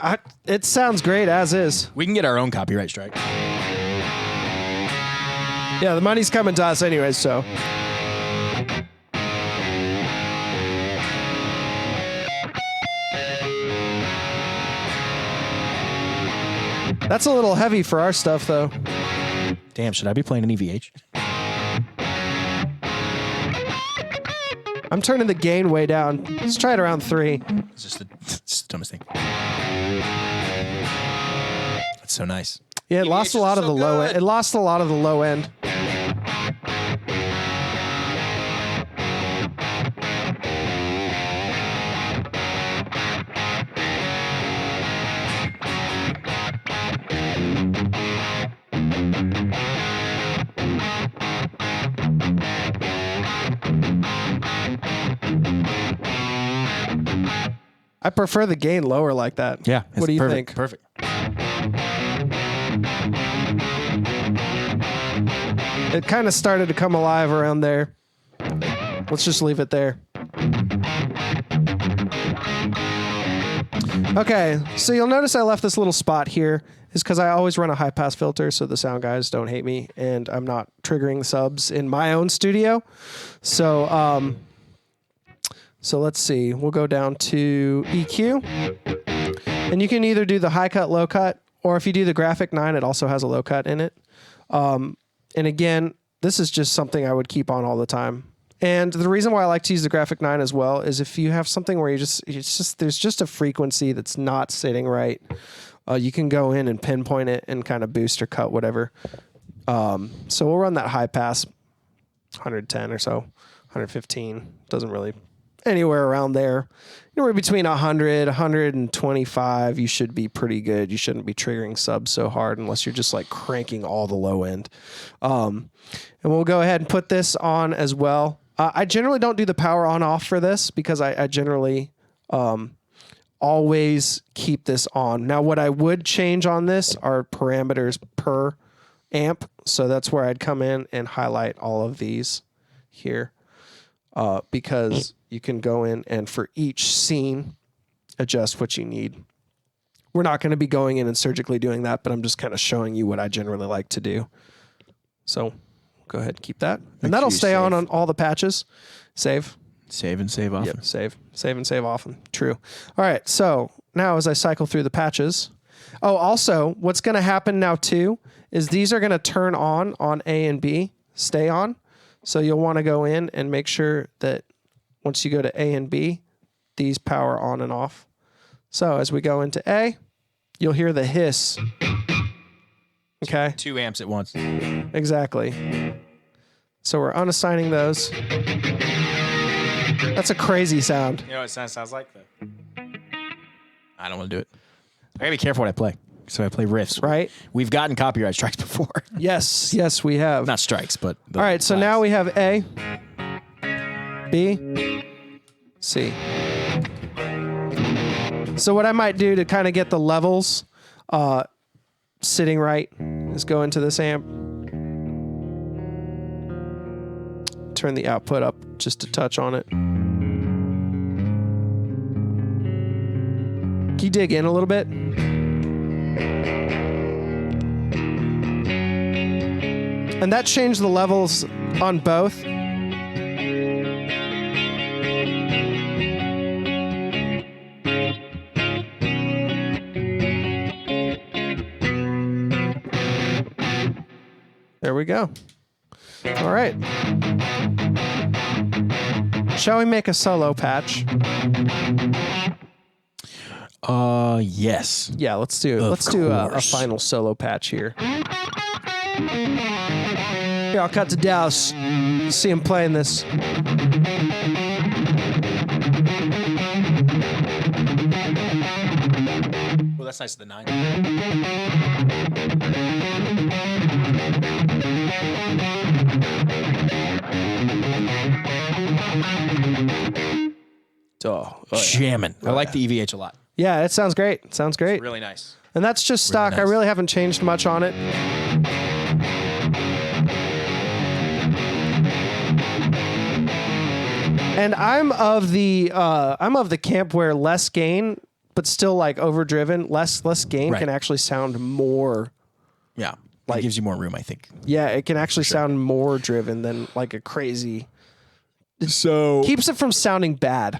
it sounds great as is. We can get our own copyright strike. Yeah, the money's coming to us anyways, so. That's a little heavy for our stuff, though. Damn, should I be playing an EVH? I'm turning the gain way down. Let's try it around 3. It's just the dumbest thing. That's so nice. Yeah, it lost a lot of the low end. It lost a lot of the low end. I prefer the gain lower like that. Yeah. What do you think? Perfect. It kind of started to come alive around there. Let's just leave it there. Okay, so you'll notice I left this little spot here is because I always run a high pass filter so the sound guys don't hate me and I'm not triggering subs in my own studio. So let's see. We'll go down to EQ. And you can either do the high cut, low cut, or if you do the graphic 9, it also has a low cut in it. And again, this is just something I would keep on all the time. And the reason why I like to use the graphic 9 as well is if you have something where there's just a frequency that's not sitting right, you can go in and pinpoint it and kind of boost or cut whatever. So we'll run that high pass, 110 or so, 115. Doesn't really, anywhere around there. Anywhere between 100, 125, you should be pretty good. You shouldn't be triggering subs so hard unless you're just like cranking all the low end. And we'll go ahead and put this on as well. I generally don't do the power on off for this because I generally always keep this on. Now, what I would change on this are parameters per amp. So that's where I'd come in and highlight all of these here because you can go in and for each scene, adjust what you need. We're not going to be going in and surgically doing that, but I'm just kind of showing you what I generally like to do. So go ahead and keep that. And that'll stay on all the patches. Save. Save and save often. Yep, save. Save and save often. True. All right, so now as I cycle through the patches. Oh, also, what's going to happen now too is these are going to turn on A and B, stay on. So you'll want to go in and make sure that once you go to A and B, these power on and off. So as we go into A, you'll hear the hiss. Okay. 2 amps at once. Exactly. So we're unassigning those. That's a crazy sound. You know what it sounds like? I don't want to do it. I gotta be careful what I play. So I play riffs. Right. We've gotten copyright strikes before. Yes, we have. Not strikes, but... All right, so now we have A, B, C. So what I might do to kind of get the levels sitting right is go into this amp, turn the output up just a touch on it. Can you dig in a little bit? And that changed the levels on both. There we go. All right. Shall we make a solo patch? Yes. Yeah, let's do a final solo patch here. Here, I'll cut to Dallas. See him playing this. Well, that's nice. The 9. Oh, Jamming. I like the EVH a lot. yeah, it sounds great. It sounds great. Really nice. And that's just stock. nice. I really haven't changed much on it. And I'm of the camp where less gain, but still like overdriven. Less gain Right. can actually sound more. Yeah. It gives you more room, I think. Yeah, it can actually sound more driven than like a crazy. So Keeps it from sounding bad.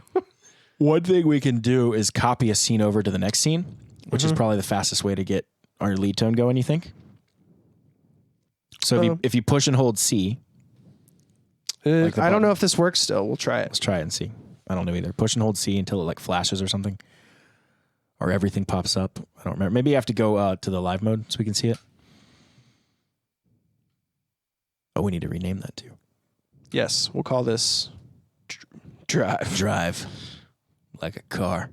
one thing we can do is copy a scene over to the next scene, which is probably the fastest way to get our lead tone going, you think? So if you push and hold C, I don't know if this works still. We'll try it. let's try it and see. I don't know either. Push and hold C until it like flashes or something. Or everything pops up. I don't remember. Maybe you have to go to the live mode so we can see it. Oh, we need to rename that too. Yes, we'll call this drive. Drive. Like a car.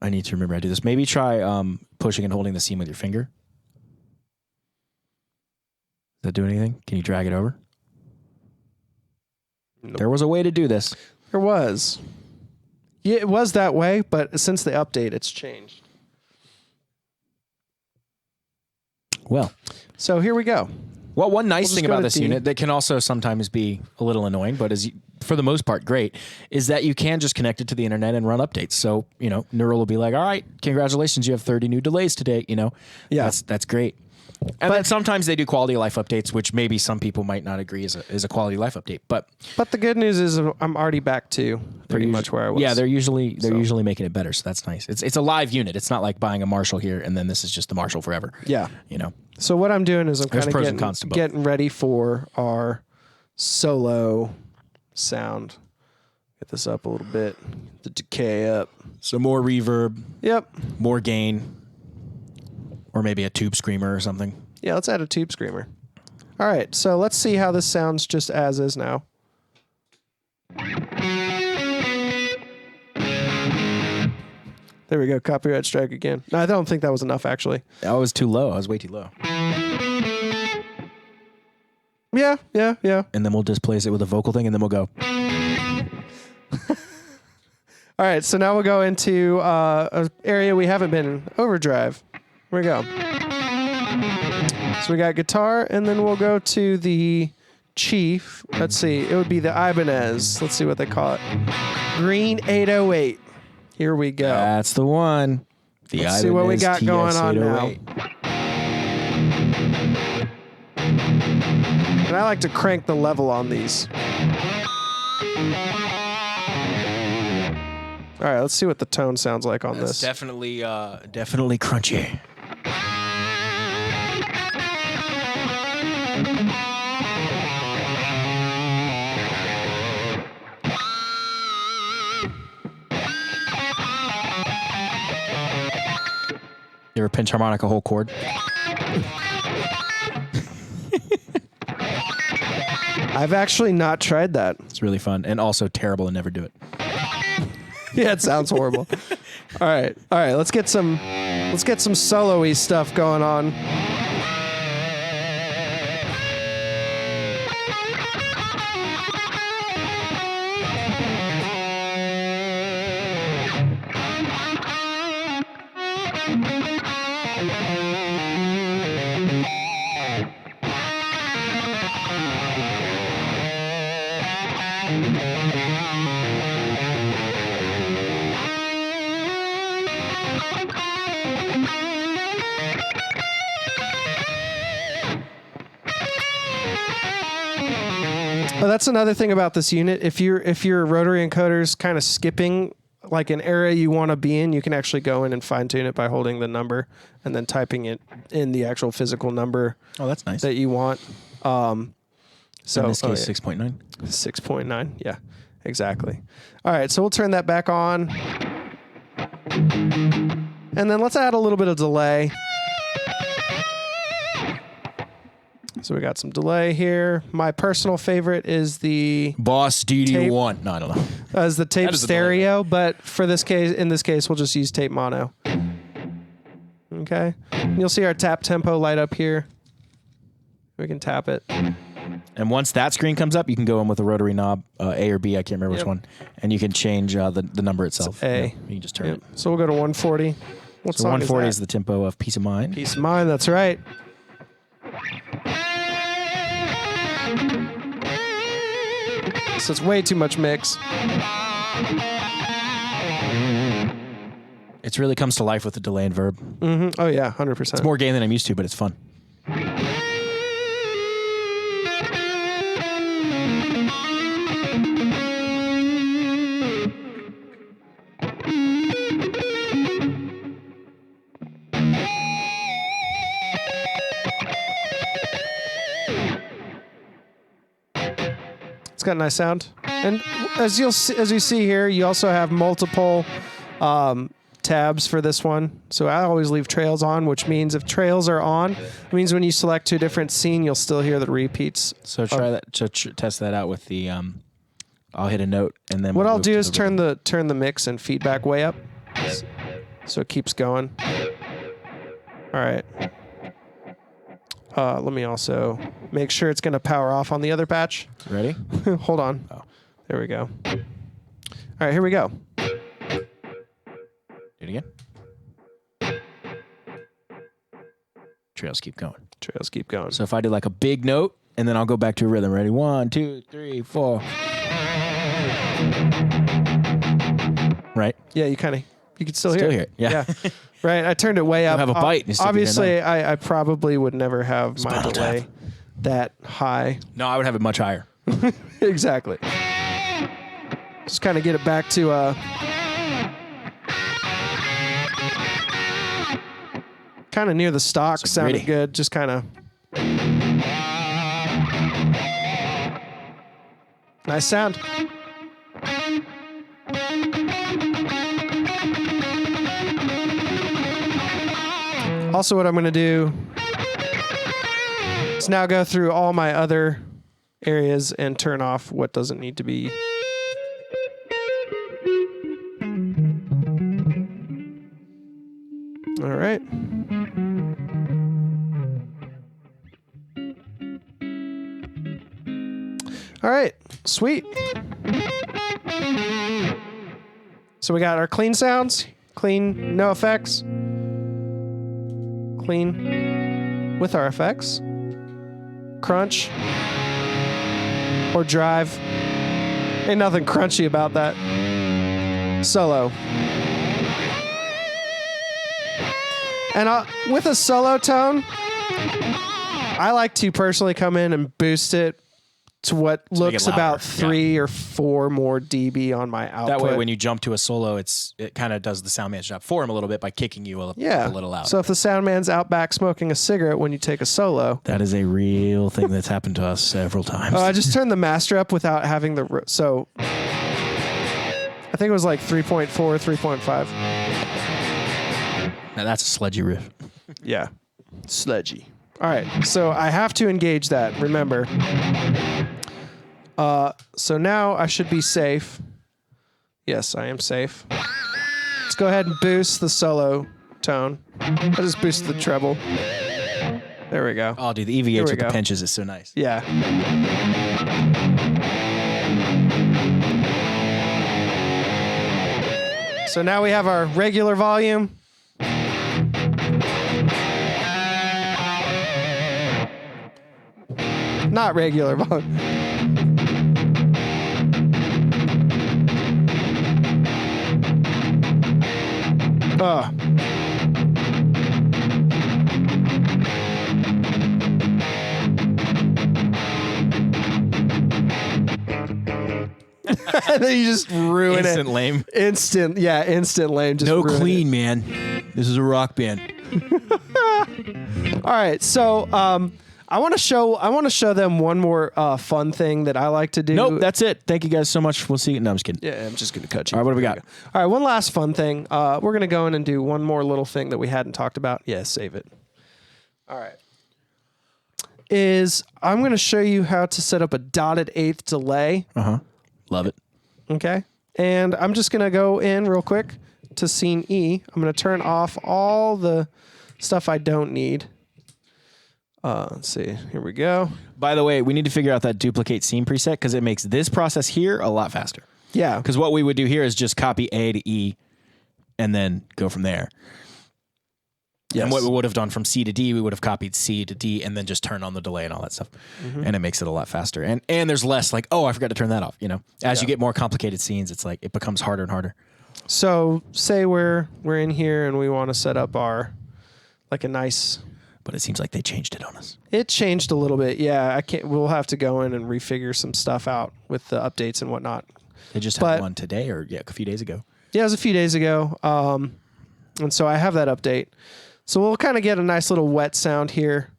I need to remember how to do this. Maybe try pushing and holding the seam with your finger. Does that do anything? Can you drag it over? Nope. There was a way to do this. There was. Yeah, it was that way, but since the update, it's changed. Well, So here we go. well, one nice just thing go about to this D. unit that can also sometimes be a little annoying, but is for the most part great, is that you can just connect it to the internet and run updates. So, Neural will be like, all right, congratulations, you have 30 new delays today, Yeah. That's great. And then sometimes they do quality of life updates, which maybe some people might not agree is a quality of life update. But the good news is I'm already back to pretty much where I was. yeah, they're usually making it better, so that's nice. It's a live unit. It's not like buying a Marshall here and then this is just the Marshall forever. Yeah. You know. So what I'm doing is I'm There's kind pros of and cons to both. getting ready for our solo sound. Get this up a little bit. The decay up. So more reverb, Yep. more gain, or maybe a tube screamer or something. Yeah, let's add a tube screamer. All right, so let's see how this sounds just as is now. There we go, copyright strike again. No, I don't think that was enough, actually. I was too low. I was way too low. Yeah. And then we'll displace it with a vocal thing, and then we'll go. All right, so now we'll go into an area we haven't been in, overdrive. Here we go. So we got guitar, and then we'll go to the Chief. Let's see, it would be the Ibanez. Let's see what they call it. Green 808. Here we go. That's the one. The Let's see what we got going on now. And I like to crank the level on these. All right, let's see what the tone sounds like on That's this. definitely crunchy. You ever pinch harmonic a whole chord? I've actually not tried that. It's really fun and also terrible and never do it. Yeah, it sounds horrible. All right. Let's get some solo-y stuff going on. Well, that's another thing about this unit. If your rotary encoder's kind of skipping like an area you want to be in, you can actually go in and fine tune it by holding the number and then typing it in the actual physical number. Oh, that's nice. That you want. So in this case, 6.9. 6.9. Yeah, exactly. All right, so we'll turn that back on, and then let's add a little bit of delay. So we got some delay here. My personal favorite is the Boss DD1. No, I don't know. As the tape That is a stereo, but in this case, we'll just use tape mono. Okay. And you'll see our tap tempo light up here. We can tap it. And once that screen comes up, you can go in with a rotary knob, A or B, I can't remember which one, and you can change the number itself. It's A. Yeah, you can just turn it. So we'll go to 140. What So song 140 is is the tempo of Peace of Mind. Peace of Mind, that's right. So it's way too much mix. It really comes to life with the delay and verb. Mm-hmm. Oh, yeah, 100%. It's more game than I'm used to, but it's fun. It's got a nice sound. And as you see here, you also have multiple tabs for this one. So I always leave trails on, which means if trails are on, it means when you select to a different scene, you'll still hear the repeats. So try that. Test that out with the. I'll hit a note and then. What I'll do is turn the mix and feedback way up, so it keeps going. All right. Let me also make sure it's going to power off on the other patch. Ready? Hold on. Oh, there we go. All right, here we go. Do it again. Trails keep going. Trails keep going. So if I do like a big note, and then I'll go back to a rhythm. Ready? 1, 2, 3, 4. Right? Yeah, you can still hear it. Yeah. Right. I turned it way up. Have a bite. And Obviously, I probably would never have my delay that high. No, I would have it much higher. Exactly. Just kind of get it back to kind of near the stock. So sounded gritty. good. Just kind of nice sound. Also, what I'm going to do is now go through all my other areas and turn off what doesn't need to be. All right. All right. Sweet. So we got our clean sounds, clean, no effects. Clean with our effects, crunch or drive. Ain't nothing crunchy about that. Solo. And with a solo tone, I like to personally come in and boost it to what looks about 3 or 4 more dB on my output. That way, when you jump to a solo, it kind of does the sound man's job for him a little bit by kicking you a little out. So if the sound man's out back smoking a cigarette when you take a solo. That is a real thing that's happened to us several times. I just turned the master up without having the... So I think it was like 3.4, 3.5. Now that's a sludgy riff. Yeah. Sludgy. All right, so I have to engage that, remember. So now I should be safe. Yes, I am safe. Let's go ahead and boost the solo tone. I just boosted the treble. There we go. Oh, dude, the EVH with the pinches is so nice. Yeah. So now we have our regular volume. Not regular volume. Oh. Then you just ruin Instant it. lame. Instant lame. Just No ruin clean, it. man. This is a rock band. All right, so I want to show them one more fun thing that I like to do. Nope, that's it. Thank you guys so much. We'll see you. No, I'm just kidding. Yeah, I'm just gonna cut you. All right, what do we got? All right, one last fun thing. We're gonna go in and do one more little thing that we hadn't talked about. Yeah, save it. All right. I'm going to show you how to set up a dotted eighth delay. Love it. Okay. And I'm just going to go in real quick to scene E. I'm going to turn off all the stuff I don't need. Let's see. Here we go. By the way, we need to figure out that duplicate scene preset because it makes this process here a lot faster. Yeah. Because what we would do here is just copy A to E and then go from there. Yes. And what we would have done from C to D, we would have copied C to D and then just turn on the delay and all that stuff. Mm-hmm. And it makes it a lot faster. And there's less like, oh, I forgot to turn that off. You know, as you get more complicated scenes, it's like it becomes harder and harder. So say we're in here and we want to set up our like a nice. But it seems like they changed it on us. It changed a little bit. Yeah, we'll have to go in and refigure some stuff out with the updates and whatnot. They just had one today or a few days ago. Yeah, it was a few days ago. And so I have that update. So we'll kind of get a nice little wet sound here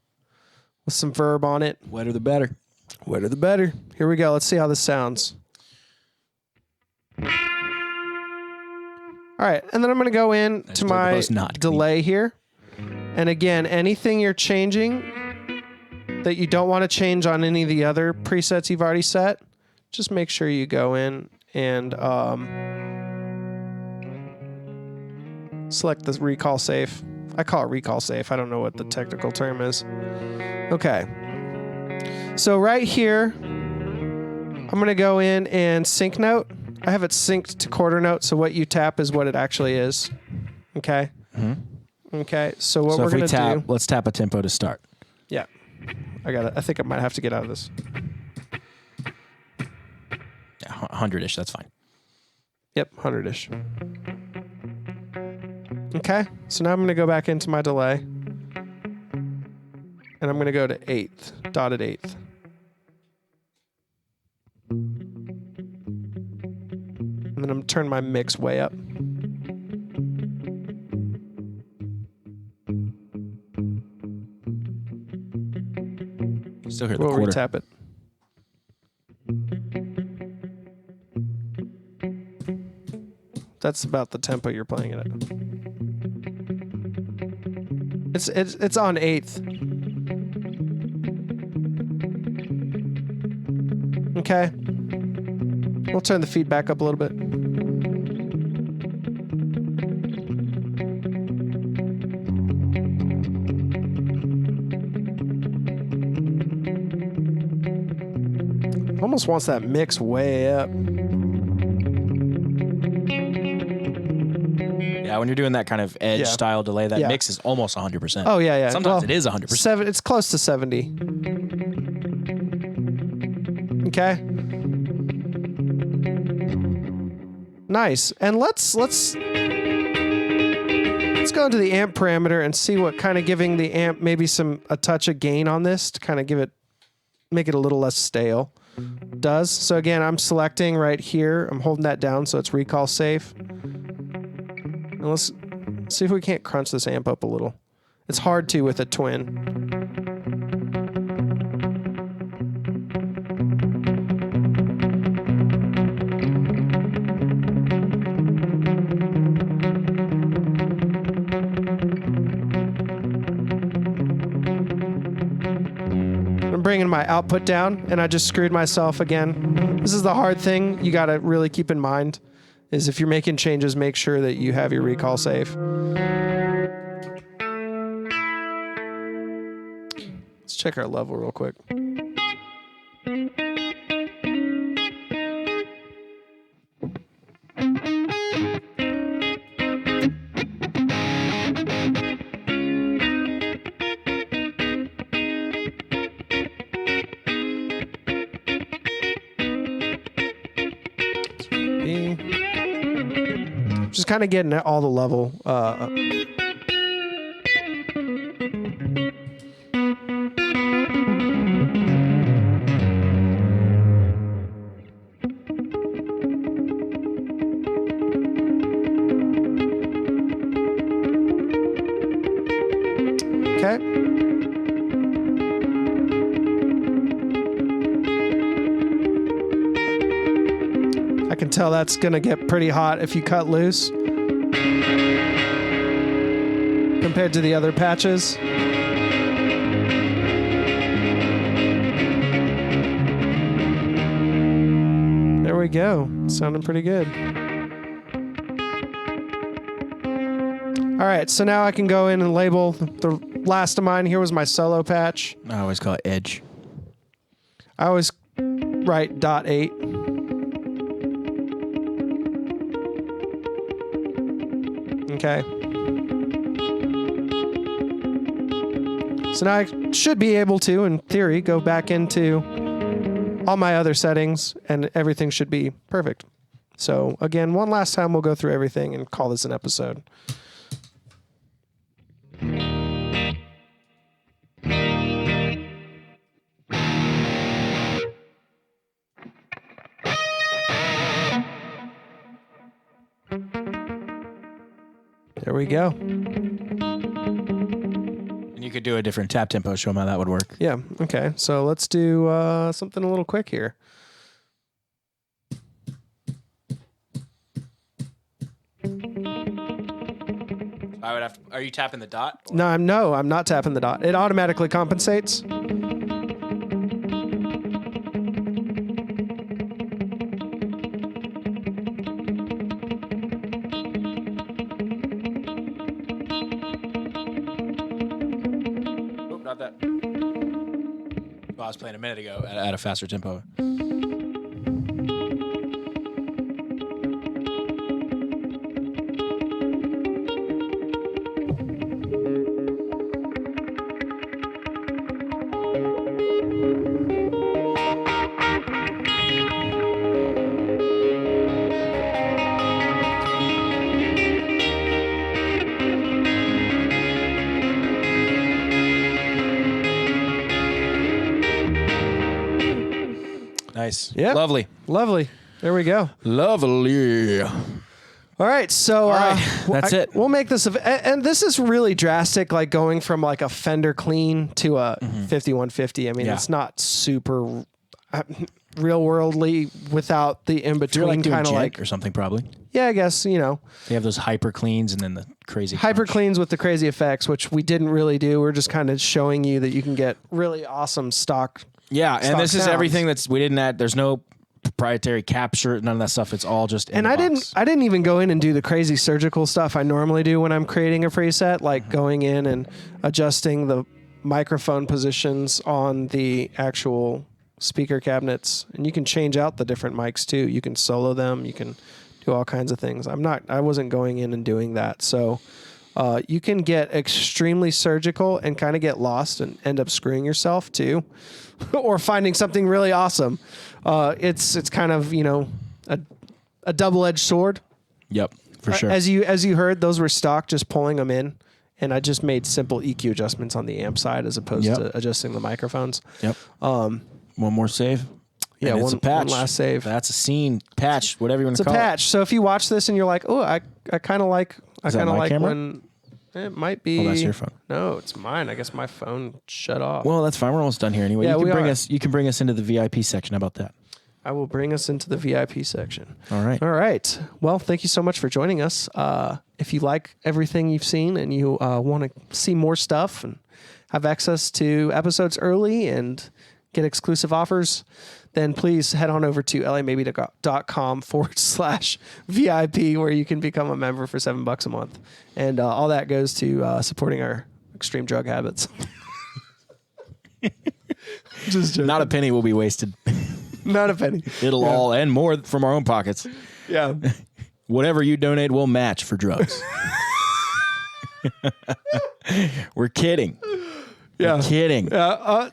with some verb on it. Wetter the better. Wetter the better. Here we go. Let's see how this sounds. All right. And then I'm going to go in to my delay here. And again, anything you're changing that you don't want to change on any of the other presets you've already set, just make sure you go in and select the recall safe. I call it recall safe. I don't know what the technical term is. Okay. So right here, I'm going to go in and sync note. I have it synced to quarter note, so what you tap is what it actually is. Okay? Mm-hmm. Okay, so what we're going to do... Let's tap a tempo to start. Yeah. I think I might have to get out of this. Yeah, 100-ish, that's fine. Yep, 100-ish. Okay, so now I'm going to go back into my delay. And I'm going to go to eighth, dotted eighth. And then I'm going to turn my mix way up. Still hear the We'll quarter. retap it. That's about the tempo you're playing it at. It's on eighth. Okay. We'll turn the feedback up a little bit. Almost wants that mix way up. Yeah, when you're doing that kind of edge style delay, that mix is almost 100%. Oh, yeah. Sometimes it is 100%. It's close to 70. Okay. Nice. And let's go into the amp parameter and see what kind of giving the amp maybe a touch of gain on this to kind of make it a little less stale does. So again, I'm selecting right here. I'm holding that down so it's recall safe. And let's see if we can't crunch this amp up a little. It's hard to with a twin. my output down, and I just screwed myself again. This is the hard thing you got to really keep in mind, is if you're making changes, make sure that you have your recall safe. Let's check our level real quick. Just kind of getting at all the level. Okay. I can tell that's going to get pretty hot if you cut loose compared to the other patches. There we go. Sounding pretty good. All right, so now I can go in and label the last of mine. Here was my solo patch. I always call it edge. I always write .8. Okay. So now I should be able to, in theory, go back into all my other settings and everything should be perfect. So again, one last time we'll go through everything and call this an episode. There we go. And you could do a different tap tempo, show them how that would work. Yeah, okay. So let's do something a little quick here. I would have to, are you tapping the dot? No, I'm not tapping the dot. It automatically compensates. Not that. Well, I was playing a minute ago at a faster tempo. Nice. Yeah. Lovely. Lovely. There we go. Lovely. All right. So That's it. We'll make this, and this is really drastic, like going from like a Fender clean to a 5150. I mean, Yeah. it's not super real worldly without the in You're between like doing kind of jank like, or something probably. yeah, I guess, you know, They have those hyper cleans and then the crazy hyper crunch. cleans with the crazy effects, which we didn't really do. We're just kind of showing you that you can get really awesome stock. Yeah, and stock this is sounds. everything we didn't add. There's no proprietary capture, none of that stuff. It's all just in And the I box. didn't even go in and do the crazy surgical stuff I normally do when I'm creating a preset, like going in and adjusting the microphone positions on the actual speaker cabinets. And you can change out the different mics too. You can solo them. You can do all kinds of things. I wasn't going in and doing that. So you can get extremely surgical and kind of get lost and end up screwing yourself too, or finding something really awesome. It's kind of, you know, a double-edged sword. Yep, for sure. As you heard, those were stock, just pulling them in, and I just made simple EQ adjustments on the amp side as opposed to adjusting the microphones. Yep. One more save. Yeah, And it's a patch. one last save. That's a scene patch, whatever you want It's to a call patch. So if you watch this and you're like, oh, I kind of like Is that my camera? when it might be. Oh, that's your phone. No, it's mine. I guess my phone shut off. it. Well, that's fine. We're almost done here anyway. Yeah, You can bring us into the VIP section. How about that? I will bring us into the VIP section. All right. All right. Well, thank you so much for joining us. If you like everything you've seen and you want to see more stuff and have access to episodes early and get exclusive offers, then please head on over to lamaybe.com/VIP where you can become a member for $7 a month. And all that goes to supporting our extreme drug habits. Just joking. Not a penny will be wasted. Not a penny. It'll all and more from our own pockets. Yeah. Whatever you donate, we'll match for drugs. We're kidding. Yeah. We're kidding.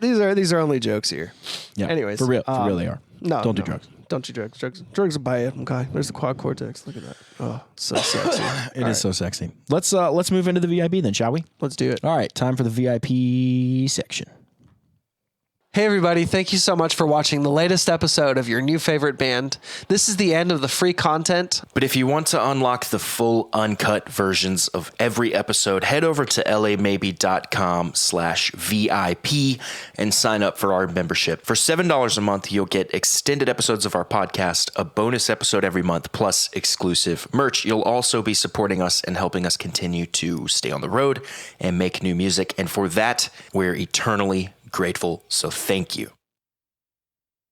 These are only jokes here. Yeah. Anyways, For real, they are. No, Don't do drugs. Don't do drugs. Drugs are bad. Okay. There's the Quad Cortex. Look at that. Oh, so sexy. It is so sexy. Let's move into the VIP then, shall we? Let's do it. All right, time for the VIP section. Hey everybody, thank you so much for watching the latest episode of your new favorite band. This is the end of the free content. But if you want to unlock the full uncut versions of every episode, head over to lamaybe.com/VIP and sign up for our membership. For $7 a month, you'll get extended episodes of our podcast, a bonus episode every month, plus exclusive merch. You'll also be supporting us and helping us continue to stay on the road and make new music. And for that, we're eternally grateful. So thank you.